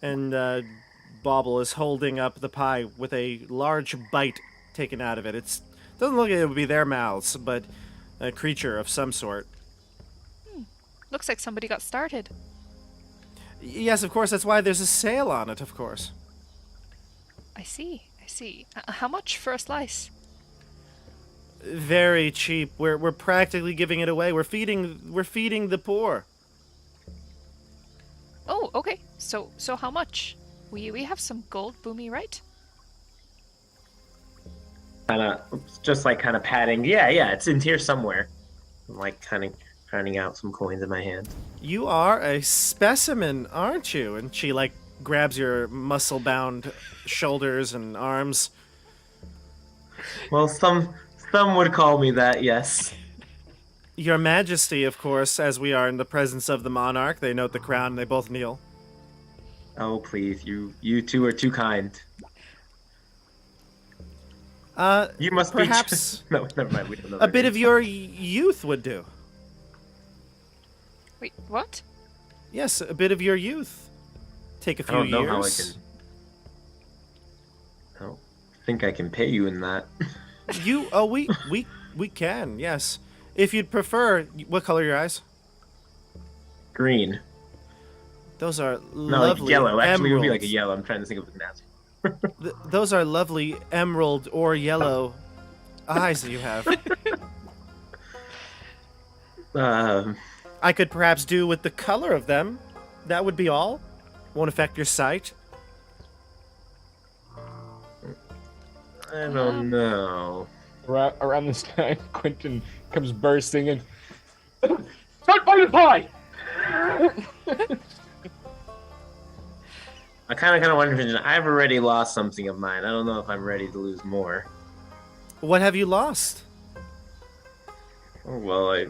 And Bauble is holding up the pie with a large bite taken out of it. It doesn't look like it would be their mouths, but a creature of some sort. Looks like somebody got started. Yes, of course, that's why there's a sale on it, of course. I see. How much for a slice? Very cheap. We're practically giving it away. We're feeding the poor. Oh, okay. So how much? We have some gold, Boomy, right? Kind of patting. Yeah, it's in here somewhere. I'm like kind of finding out some coins in my hand. You are a specimen, aren't you? And she like grabs your muscle-bound shoulders and arms. Well, some would call me that, yes. Your Majesty, of course, as we are in the presence of the monarch. They note the crown and they both kneel. Oh, please, you two are too kind. You must perhaps be... No, never mind. We don't know a bit of your youth would do. Wait, what? Yes, a bit of your youth. Take a I few don't know years. how I can... I don't think I can pay you in that. We can, yes. If you'd prefer, what color are your eyes? Green. Those are No, lovely like yellow. Actually, it would be like a emeralds. yellow. I'm trying to think of an answer. Those are lovely emerald or yellow eyes that you have. I could perhaps do with the color of them. That would be all. Won't affect your sight. I don't know. Around this time, Quentin comes bursting in. Start by the pie! I kind of wonder if I've already lost something of mine. I don't know if I'm ready to lose more. What have you lost? Oh, well,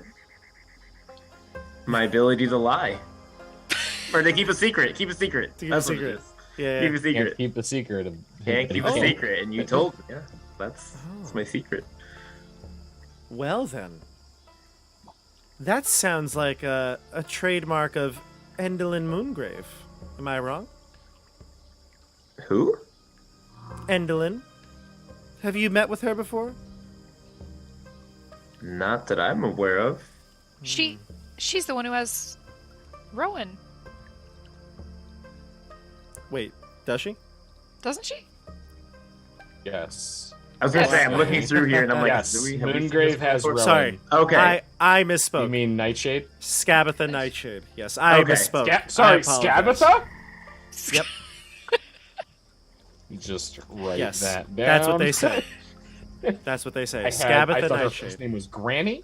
my ability to lie. Or to keep a secret. Keep a secret. To keep That's a what it secret. is. Yeah. Keep a secret. Can't keep the secret of. Can't keep a Oh. secret, and you told me. Yeah, that's my secret. Well then. That sounds like a trademark of Endlin Moongrave. Am I wrong? Who? Endlin? Have you met with her before? Not that I'm aware of. She's the one who has Rowan, Wait, does she? doesn't she? Yes. I was gonna say I'm Yes. looking through here, and I'm like, Yes. have we seen Moongrave this has before? Rowan. Sorry. Okay. I misspoke. You mean Nightshade? Scabatha Nightshade. Yes, I Okay. misspoke. Sorry, I apologize. Scabatha? Yep. Just write Yes. that down. That's what they say. That's what they say. I Scabatha thought her Nightshade. first name was Granny.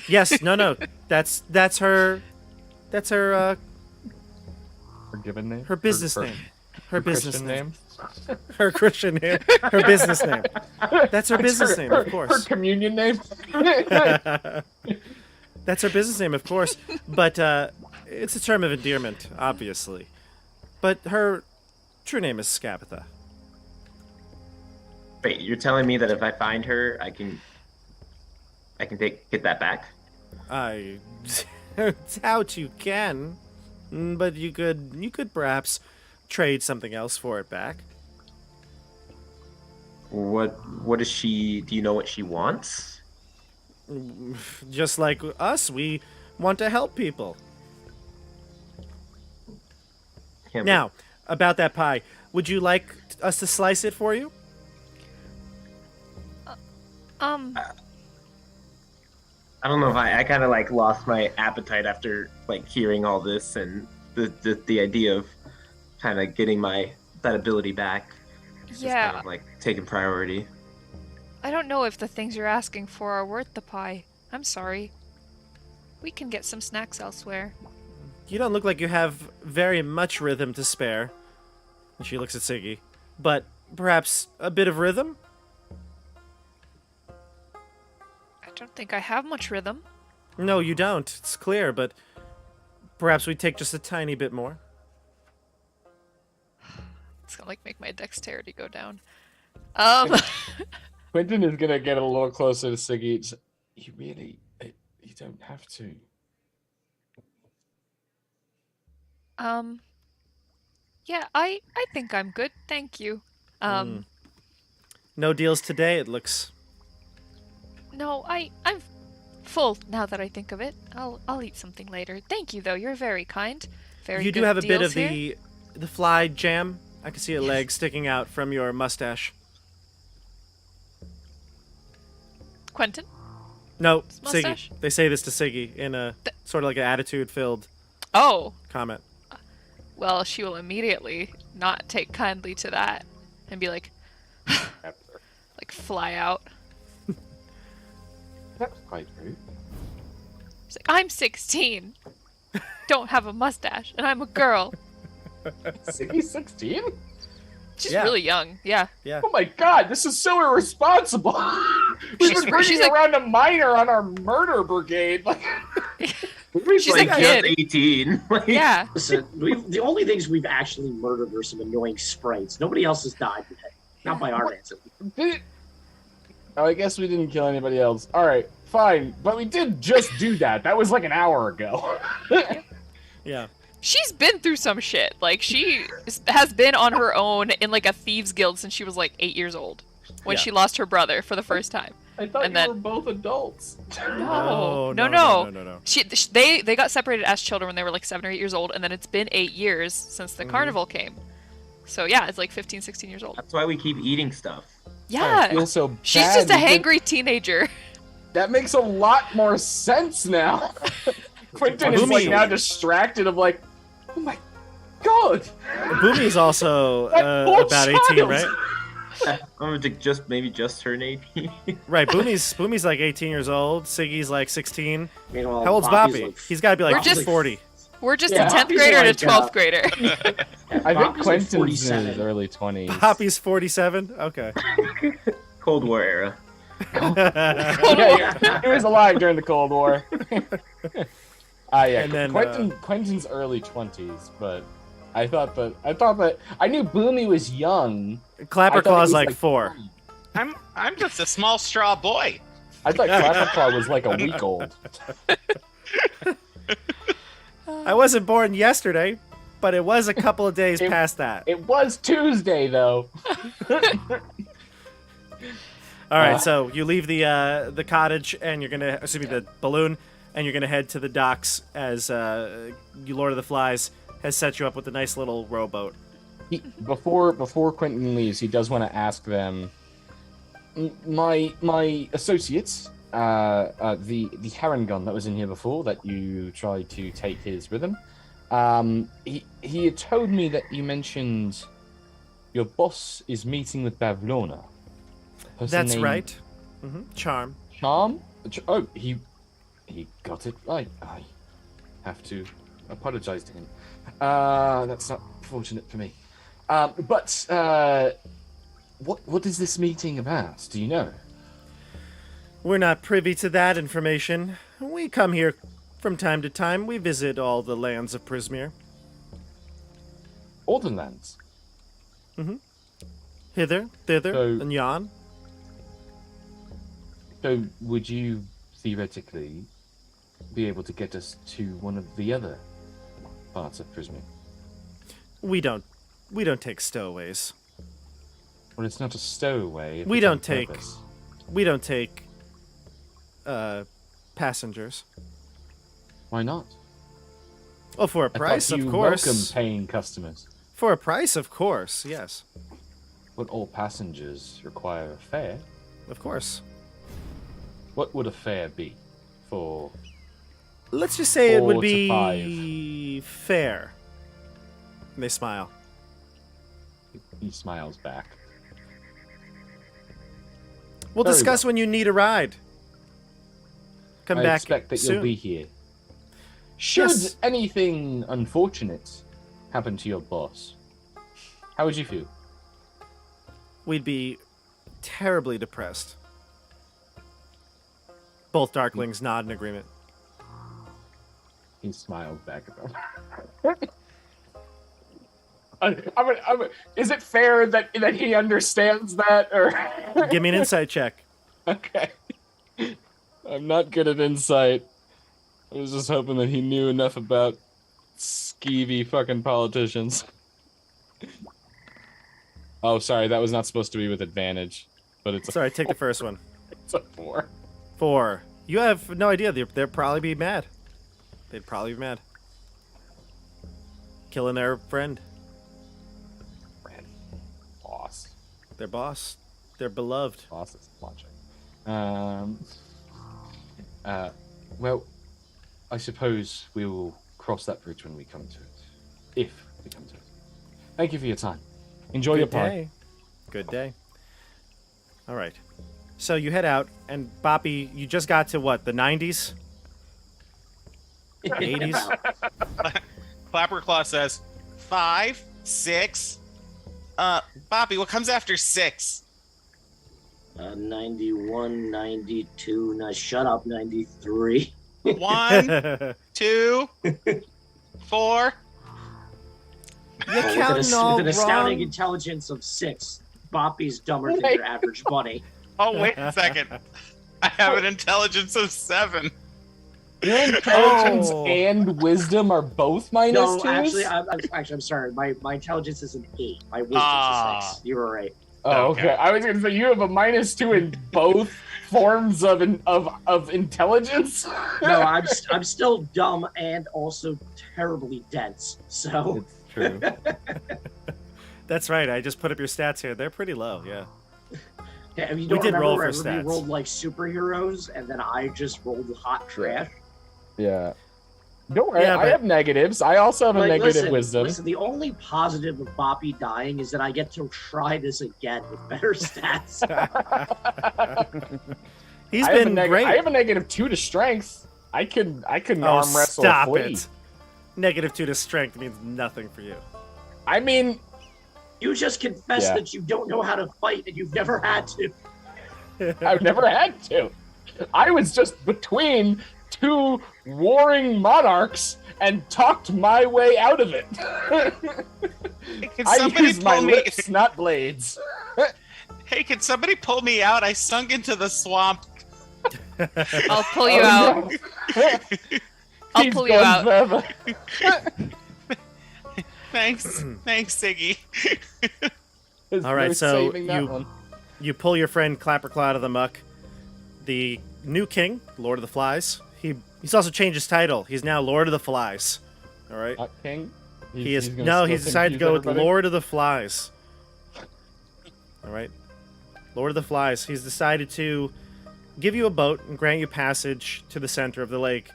Yes, no. That's her Her given name. her business Her- name. Her business Christian name. name. Her Christian name. Her business name. That's her business name, of Her course. communion name. That's her business name, of course. But it's a term of endearment, obviously. But her true name is Scabatha. Wait, you're telling me that if I find her, I can get that back? I doubt you can, but you could perhaps trade something else for it back. What is she? Do you know what she wants? Just like us, we want to help people. Can't Now, about that pie, would you like us to slice it for you? I don't know if I kind of like lost my appetite after like hearing all this and the idea of kind of getting that ability back. Just Yeah, kind of like taking priority. I don't know if the things you're asking for are worth the pie. I'm sorry. We can get some snacks elsewhere. You don't look like you have very much rhythm to spare. And she looks at Siggy. But perhaps a bit of rhythm? I don't think I have much rhythm. No, you don't. It's clear, but perhaps we take just a tiny bit more. It's gonna like make my dexterity go down. Quentin is gonna get a little closer to Siggy. You really, you don't have to. Yeah, I think I'm good. Thank you. No deals today, it looks. No, I'm full now that I think of it. I'll eat something later. Thank you though. You're very kind. Very You do good have a bit deals of here. the fly jam. I can see a leg sticking out from your mustache. Quentin? No, Mustache? Siggy. They say this to Siggy in a sort of like an attitude-filled Oh, comment. well, she will immediately not take kindly to that and be like, like fly out. That's quite rude. She's like, I'm 16. Don't have a mustache, and I'm a girl. Siggy's 16? She's Yeah. really young. Yeah. Yeah. Oh my god, this is so irresponsible. We've She's- been bringing she's like- around a minor on our murder brigade. Like, She's like a just kid. 18. Like, Yeah. Listen, the only things we've actually murdered are some annoying sprites. Nobody else has died today. Not by our hands. Oh, I guess we didn't kill anybody else. Alright, fine. But we did just do that. That was like an hour ago. Yeah. She's been through some shit. Like, she has been on her own in, like, a thieves' guild since she was, like, 8 years old. When Yeah. she lost her brother for the first time. I thought And you then- were both adults. No. No. They got separated as children when they were, like, 7 or 8 years old, and then it's been 8 years since the carnival came. So, yeah, it's, like, 15, 16 years old. That's why we keep eating stuff. I Yeah! feel so She's bad just a because hangry teenager. That makes a lot more sense now. Quentin is like Boomy. now distracted of like, oh my god. Boomy is also That poor about 18, child. right? I'm gonna just turn 18. Right. Boomy's like 18 years old. Siggy's like 16. Meanwhile, How old's Bobby's Boppy? like- He's got to be like We're just- 40. We're just Yeah, a 10th Bobby's grader and a like, 12th grader. I think Bobby's like Quentin's in 47. his early 20s. Boppy's 47. Okay. Cold War era. Yeah, he was alive during the Cold War. Yeah, And then, Quentin's early 20s, but I thought that I knew Boomy was young. Clapper I thought he Claw's was, like 4. I'm just a small straw boy. I thought Clapperclaw was like a week old. I wasn't born yesterday, but it was a couple of days It- past that. It was Tuesday though. All right, so you leave the cottage, and you're gonna, assuming the balloon, and you're gonna head to the docks as you Lord of the Flies has set you up with a nice little rowboat. Before Quentin leaves, he does want to ask them. My associates, the heron gun that was in here before that you tried to take his rhythm. He had told me that you mentioned your boss is meeting with Bavlona. Person That's named right. Charm. Charm? Oh, he got it right. I have to apologize to him. That's not fortunate for me. But what is this meeting about? Do you know? We're not privy to that information. We come here from time to time. We visit all the lands of Prismere. Orton lands. Hither, thither, So- and yon. So would you theoretically be able to get us to one of the other parts of Prismere? We don't take stowaways. Well, it's not a stowaway. if We it's on don't take- purpose. We don't take passengers. Why not? Oh, for a I thought price, you of course. welcome paying customers. For a price, of course. Yes, But all passengers require a fare. of course. What would a fare be for? Let's just say it would 4 to be fair. And they smile. He smiles back. We'll Very discuss when you need a ride. Come I back expect that soon. you'll be here. Should Yes. anything unfortunate happen to your boss, how would you feel? We'd be terribly depressed. Both Darklings nod in agreement. He smiled back at them. Is it fair that he understands that, or Give me an insight check. Okay. I'm not good at insight. I was just hoping that he knew enough about skeevy fucking politicians. Oh, sorry, that was not supposed to be with advantage, but it's Sorry, take the first one. it's a 4. 4. You have no idea. They'd probably be mad. They'd probably be mad. Killing their friend, Boss. their boss, their beloved. Boss is watching. Well, I suppose we will cross that bridge when we come to it. If we come to it. Thank you for your time. Enjoy your Good party. day. Good day. All right. So you head out, and Boppy, you just got to what, the 90s? 80s? Clapperclaw says 5, 6. Bobby, what comes after 6? 91, 92. Now shut up, 93. 1, 2, 4. You're counting all With an astounding wrong. intelligence of 6, Boppy's dumber than your average bunny. Oh, wait a second. I have an intelligence of 7. Your intelligence Oh. and wisdom are both minus No, 2s? I'm sorry. My intelligence is an 8. My wisdom's Ah. a 6. You were right. Oh, Okay. okay. I was gonna say you have a minus 2 in both forms of intelligence. No, I'm still dumb and also terribly dense. So It's true. That's right. I just put up your stats here. They're pretty low, yeah. yeah, you We don't did remember roll where for everybody stats. rolled like superheroes, and then I just rolled hot trash. Yeah. Don't worry, Yeah, I but- have negatives. I also have a Like, negative wisdom. Listen, the only positive of Boppy dying is that I get to try this again with better stats. He's I have been a great. I have a negative 2 to strength. I can Oh, arm wrestle stop a flea. it. -2 to strength means nothing for you. I mean, You just confessed Yeah. that you don't know how to fight and you've never had to. I've never had to. I was just between 2 warring monarchs and talked my way out of it. Can I somebody use my pull me? lips, not blades. Hey, can somebody pull me out? I sunk into the swamp. I'll pull you Oh, out. no. I'll He's pull you gone out. forever. Thanks, Siggy. There's All right, no so saving that you- one. You pull your friend Clapperclaw out of the muck. The new king, Lord of the Flies, he's also changed his title. He's now Lord of the Flies. All right? Not king. He is gonna no, still he's decided to confuse go with everybody? Lord of the Flies. All right, Lord of the Flies. He's decided to give you a boat and grant you passage to the center of the lake,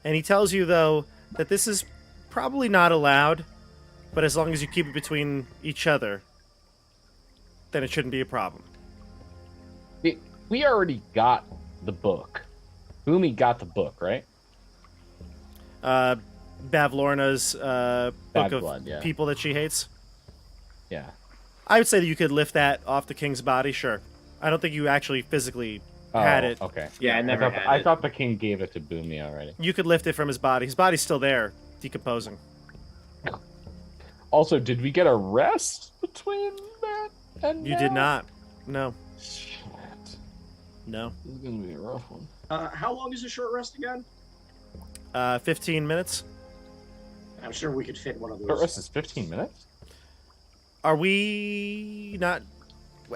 and he tells you though that this is probably not allowed, but as long as you keep it between each other, then it shouldn't be a problem. We already got the book. Boomy got the book, right? Bavlorna's book Bad of Blood, yeah. people that she hates. Yeah. I would say that you could lift that off the king's body. Sure, I don't think you actually physically had it. Okay. Yeah, I never had I it. thought the king gave it to Boomy already. You could lift it from his body. His body's still there, decomposing. Also, did we get a rest between that and You did not. No. Shit. No. This is gonna be a rough one. How long is a short rest again? 15 minutes. I'm sure we could fit one of Short those. rest is 15 minutes? Are we not?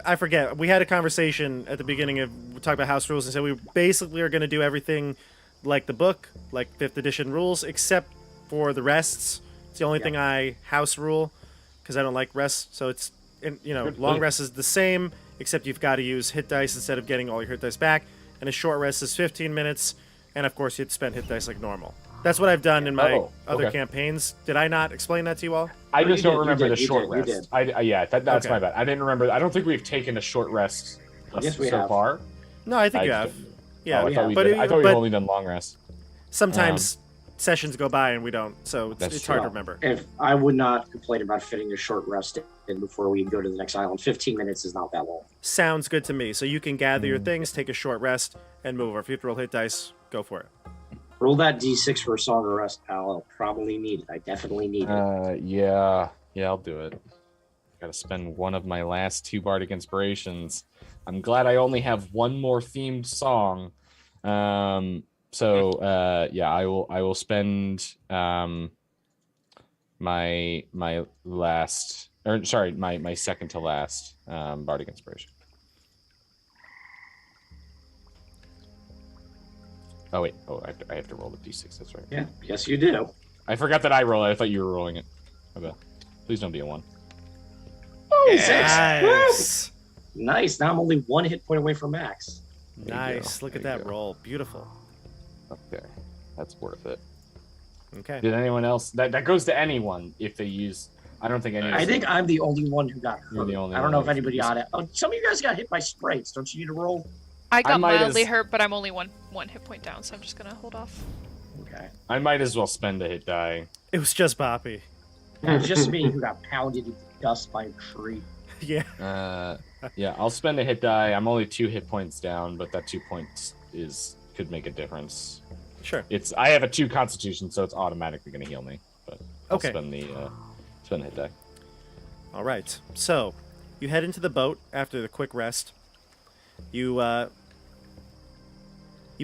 I forget. We had a conversation at the beginning of we talked about house rules and said we basically are going to do everything like the book, like 5th edition rules, except for the rests. It's the only thing I house rule because I don't like rests. So it's Good long point. rest is the same, except you've got to use hit dice instead of getting all your hit dice back. And a short rest is 15 minutes, and of course you'd spend hit dice like normal. That's what I've done in my other okay. campaigns. Did I not explain that to you all? I No, just you don't did, remember you the did, short you rest. Yeah, that's Okay. my bad. I didn't remember. I don't think we've taken a short rest Yes, we so have. far. No, I think you have. Yeah, Oh, I thought we but did. I thought we've but only done long rest. sometimes sessions go by and we don't, so That's it's hard true. to remember. If I would not complain about fitting a short rest in before we go to the next island. 15 minutes is not that long. Sounds good to me. So you can gather your things, take a short rest, and move over. If you have to roll hit dice, go for it. Roll that d6 for a song of rest, pal. I'll probably need it. I definitely need it. Yeah, I'll do it. Got to spend one of my last 2 bardic inspirations. I'm glad I only have one more themed song. Yeah, I will spend my last, or sorry, my second to last bardic inspiration. Oh wait, I have to roll the d6. That's right. Yeah, yes you do. I forgot that I rolled it. I thought you were rolling it. Okay. Please don't be a 1. Oh, Yeah. Nice. Nice. Now I'm only 1 hit point away from max. There you Nice. go. Look at There you that go. roll. Beautiful. Okay, that's worth it. Okay. Did anyone else? That goes to anyone if they use. I don't think any. I think I'm the only one who got You're hurt. the only I one don't know who if anybody was- got it. Oh, some of you guys got hit by sprites. Don't you need to roll? I got might mildly as- hurt, but I'm only one hit point down, so I'm just gonna hold off. Okay. I might as well spend a hit die. It was just Boppy. It was just me who got pounded into dust by a tree. Yeah. Yeah, I'll spend a hit die. I'm only 2 hit points down, but that 2 points could make a difference. Sure. I have a 2 constitution, so it's automatically going to heal me. But I'll Okay. spend the hit die. All right. So you head into the boat after the quick rest. You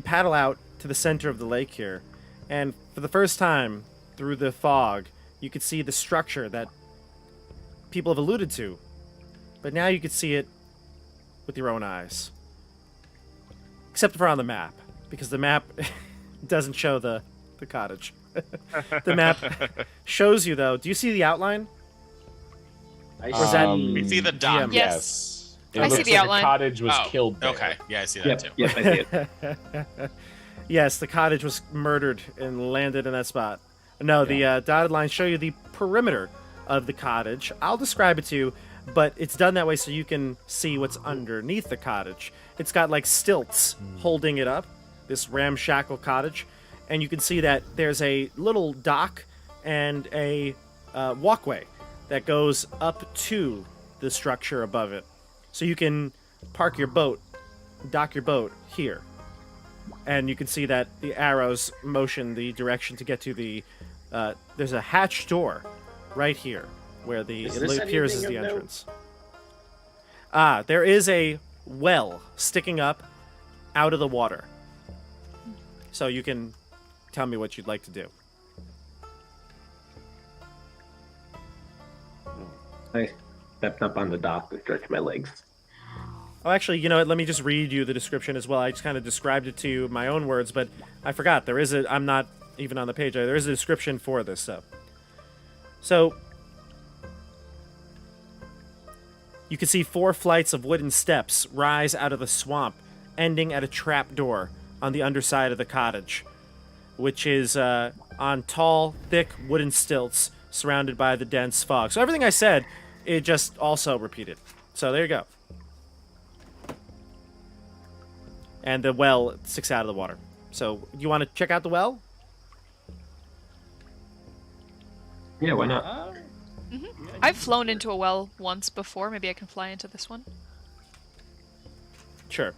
paddle out to the center of the lake here, and for the first time through the fog, you could see the structure that people have alluded to, but now you could see it with your own eyes. Except for on the map, because the map doesn't show the cottage. The map shows you, though. Do you see the outline? I Or is that- We see the dot. GM. Yes. It I see looks the like outline. The cottage was Oh, killed there. Okay, yeah, I see that Yep, too. yep, I see it. Yes, the cottage was murdered and landed in that spot. No, the dotted lines show you the perimeter of the cottage. I'll describe it to you, but it's done that way so you can see what's underneath the cottage. It's got like stilts holding it up, this ramshackle cottage, and you can see that there's a little dock and a walkway that goes up to the structure above it. So you can park your boat, dock your boat here. And you can see that the arrows motion the direction to get to the. There's a hatch door right here where Is it this appears as anything the of note? entrance. There is a well sticking up out of the water. So you can tell me what you'd like to do. I stepped up on the dock to stretch my legs. Oh, actually, you know what? Let me just read you the description as well. I just kind of described it to you in my own words, but I forgot. I'm not even on the page. There is a description for this stuff. So, you can see 4 flights of wooden steps rise out of the swamp, ending at a trap door on the underside of the cottage, which is on tall, thick wooden stilts surrounded by the dense fog. So everything I said, it just also repeated. So there you go. And the well sticks out of the water. So, you want to check out the well? Yeah, why not? I've flown into a well once before. Maybe I can fly into this one. Sure.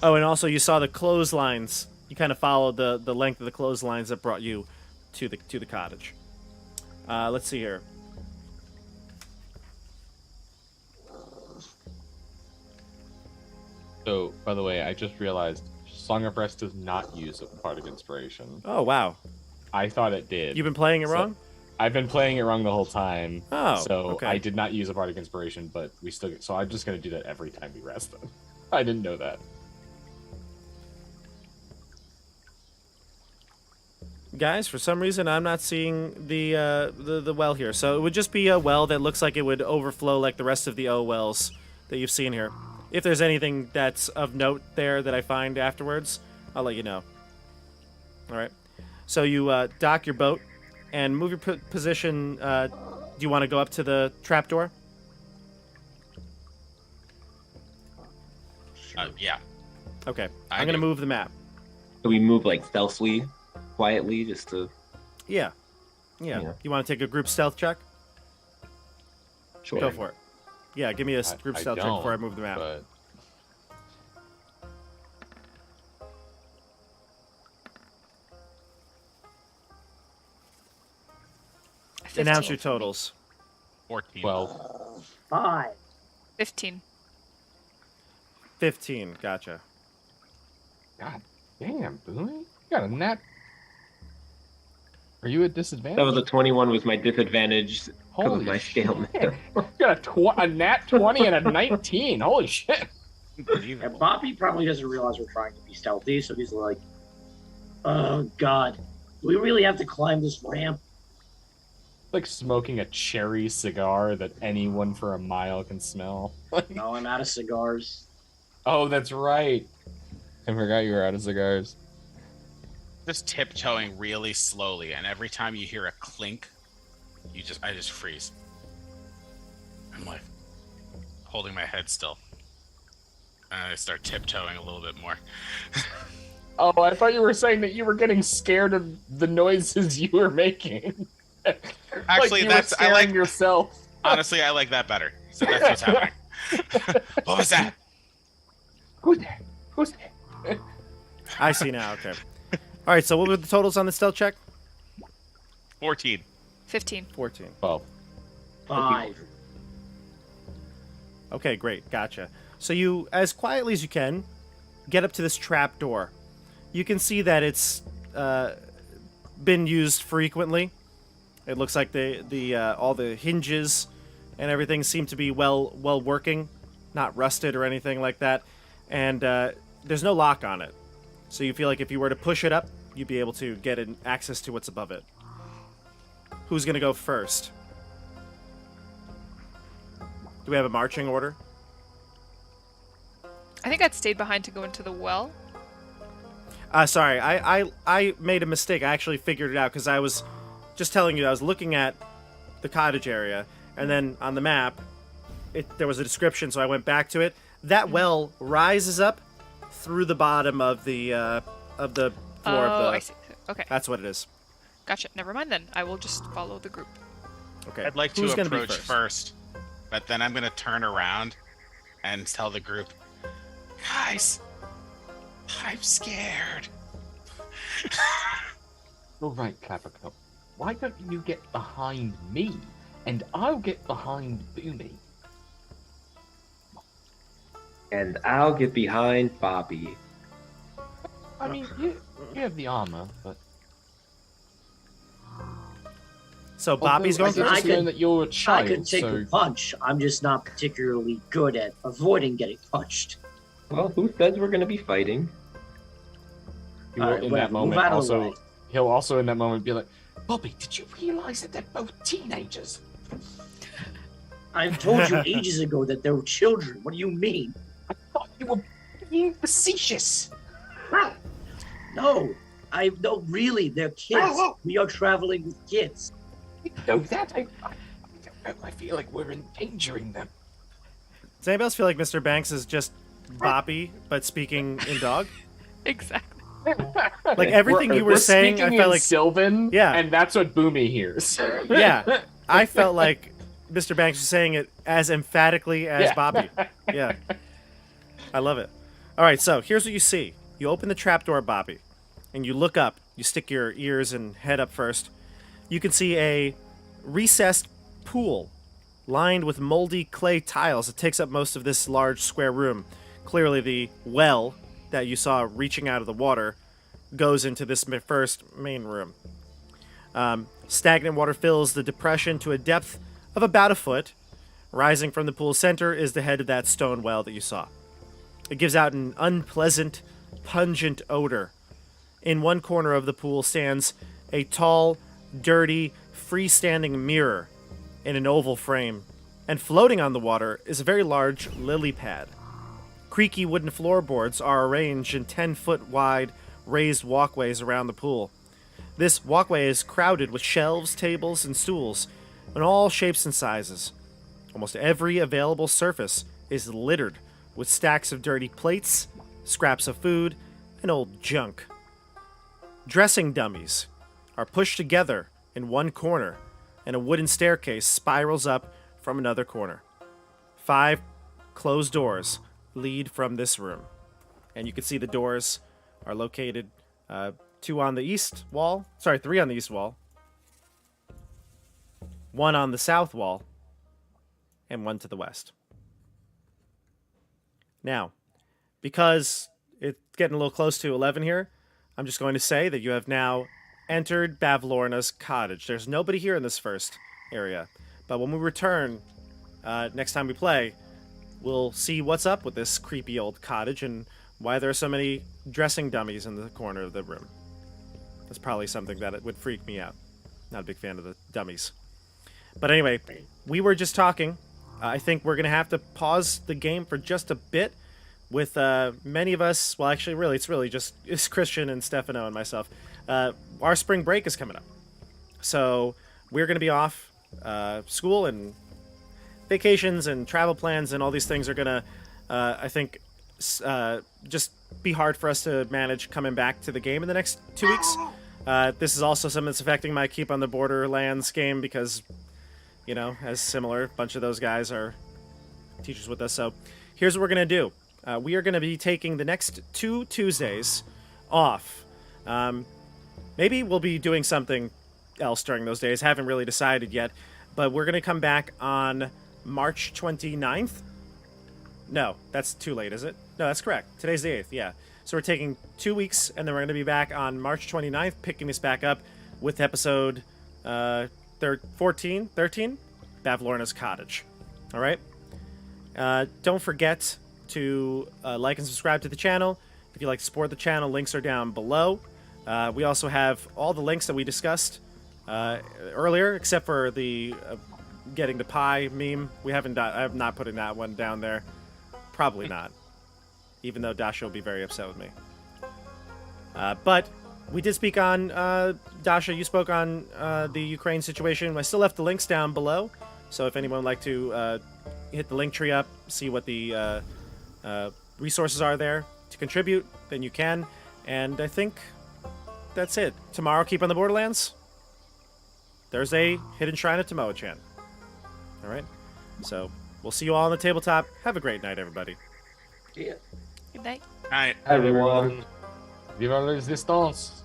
Oh, and also you saw the clotheslines. You kind of followed the length of the clotheslines that brought you to the cottage. Let's see here. So, by the way, I just realized Song of Rest does not use a bardic inspiration. Oh, wow. I thought it did. You've been playing it So- wrong? I've been playing it wrong the whole time. Oh, so okay. I did not use a bardic inspiration, but we still. So I'm just gonna do that every time we rest. Then I didn't know that. Guys, for some reason I'm not seeing the well here. So it would just be a well that looks like it would overflow like the rest of the O wells that you've seen here. If there's anything that's of note there that I find afterwards, I'll let you know. All right. So you dock your boat and move your position. Do you want to go up to the trapdoor? Yeah. Okay. I I'm going to do. move the map. So we move like stealthily, quietly, just to. Yeah. Yeah. You want to take a group stealth check? Sure. Go for it. Yeah, give me a group I stealth check before I don't, move the map. But Announce 15 your for me. totals. 14. 12. 5. 15. 15. Gotcha. God damn, Boomy. You got a nat. Are you at disadvantage? That was a 21 was my disadvantage because of Holy my scale. shit. You got a nat 20 and a 19. Holy shit. And Unbelievable. Bobby probably doesn't realize we're trying to be stealthy, so he's like, "Oh God, do we really have to climb this ramp?" Like smoking a cherry cigar that anyone for a mile can smell. No, I'm out of cigars. Oh, that's right. I forgot you were out of cigars. Just tiptoeing really slowly, and every time you hear a clink, I just freeze. I'm like holding my head still. And I start tiptoeing a little bit more. Oh, I thought you were saying that you were getting scared of the noises you were making. Actually, like you that's were I scaring like. yourself. Honestly, I like that better. So that's what's happening. What was that? Who's there? Who's there? I see now. Okay. All right. So what were the totals on the stealth check? 14. 15. 14. 12. 5. Okay, great. Gotcha. So you, as quietly as you can, get up to this trap door. You can see that it's been used frequently. It looks like the all the hinges and everything seem to be well working, not rusted or anything like that. And there's no lock on it. So you feel like if you were to push it up, you'd be able to get access to what's above it. Who's going to go first? Do we have a marching order? I think I'd stayed behind to go into the well. Sorry, I made a mistake. I actually figured it out because I was just telling you I was looking at the cottage area, and then on the map, there was a description, so I went back to it. That well rises up through the bottom of the floor of the. I see. Okay, That's what it is. gotcha. Never mind then. I will just follow the group. Okay. I'd like to Who's gonna be approach first, but then I'm going to turn around and tell the group, guys, I'm scared. All right, Clappercup. Why don't you get behind me, and I'll get behind Boomy. And I'll get behind Bobby. I mean, you have the armor, but So Bobby's going although I first. just learned that you're a I child, could take so a punch. I'm just not particularly good at avoiding getting punched. Well, who says we're going to be fighting? he will, Alright, in whatever, that move moment out of the also way. he'll also in that moment be like, Bobby, did you realize that they're both teenagers? I told you ages ago that they were children. What do you mean? I thought you were being facetious. No, no, really, they're kids. We are traveling with kids. You know that? I don't know. I feel like we're endangering them. Does anybody else feel like Mr. Banks is just Bobby, but speaking in dog? Exactly. Like everything you were we're saying, I speaking felt in like Sylvan, Yeah. and that's what Boomy hears. Yeah. I felt like Mr. Banks was saying it as emphatically as Yeah. Bobby. Yeah. I love it. All right, so here's what you see. You open the trapdoor, Bobby, and you look up. You stick your ears and head up first. You can see a recessed pool lined with moldy clay tiles. It takes up most of this large square room. Clearly the well that you saw reaching out of the water goes into this first main room. Stagnant water fills the depression to a depth of about a foot. Rising from the pool's center is the head of that stone well that you saw. It gives out an unpleasant, pungent odor. In one corner of the pool stands a tall, dirty, freestanding mirror in an oval frame, and floating on the water is a very large lily pad. Creaky wooden floorboards are arranged in 10-foot wide raised walkways around the pool. This walkway is crowded with shelves, tables, and stools in all shapes and sizes. Almost every available surface is littered with stacks of dirty plates, scraps of food, and old junk. Dressing dummies are pushed together in one corner, and a wooden staircase spirals up from another corner. 5 closed doors lead from this room, and you can see the doors are located 3 on the east wall, 1 on the south wall, and 1 to the west. Now, because it's getting a little close to 11 here, I'm just going to say that you have now entered Bavlorna's cottage. There's nobody here in this first area, but when we return next time we play, we'll see what's up with this creepy old cottage and why there are so many dressing dummies in the corner of the room. That's probably something that it would freak me out. Not a big fan of the dummies. But anyway, we were just talking. I think we're going to have to pause the game for just a bit with many of us. Well, actually, really, it's Christian and Stefano and myself. Our spring break is coming up. So we're going to be off. School and vacations and travel plans and all these things are going to, I think, just be hard for us to manage coming back to the game in the next 2 weeks. This is also something that's affecting my Keep on the Borderlands game because, you know, as similar, a bunch of those guys are teachers with us. So here's what we're going to do. We are going to be taking the next 2 Tuesdays off. Maybe we'll be doing something else during those days. Haven't really decided yet. But we're going to come back on March 29th. No, that's too late, is it? No, that's correct. Today's the 8th, yeah. So we're taking 2 weeks, and then we're going to be back on March 29th, picking this back up with episode 13, Bavlorna's Cottage. All right? Don't forget to like and subscribe to the channel. If you'd like to support the channel, links are down below. We also have all the links that we discussed earlier, except for the getting the pie meme. I have not putting that one down there. Probably not. Even though Dasha will be very upset with me. But we did speak on, Dasha, you spoke on the Ukraine situation. I still left the links down below. So if anyone would like to hit the link tree up, see what the resources are there to contribute, then you can. And I think that's it. Tomorrow, Keep on the Borderlands. Thursday, Hidden Shrine of Tomoe-chan. All right? So we'll see you all on the tabletop. Have a great night, everybody. Yeah. Good night. All right. Everyone. Viva la resistance!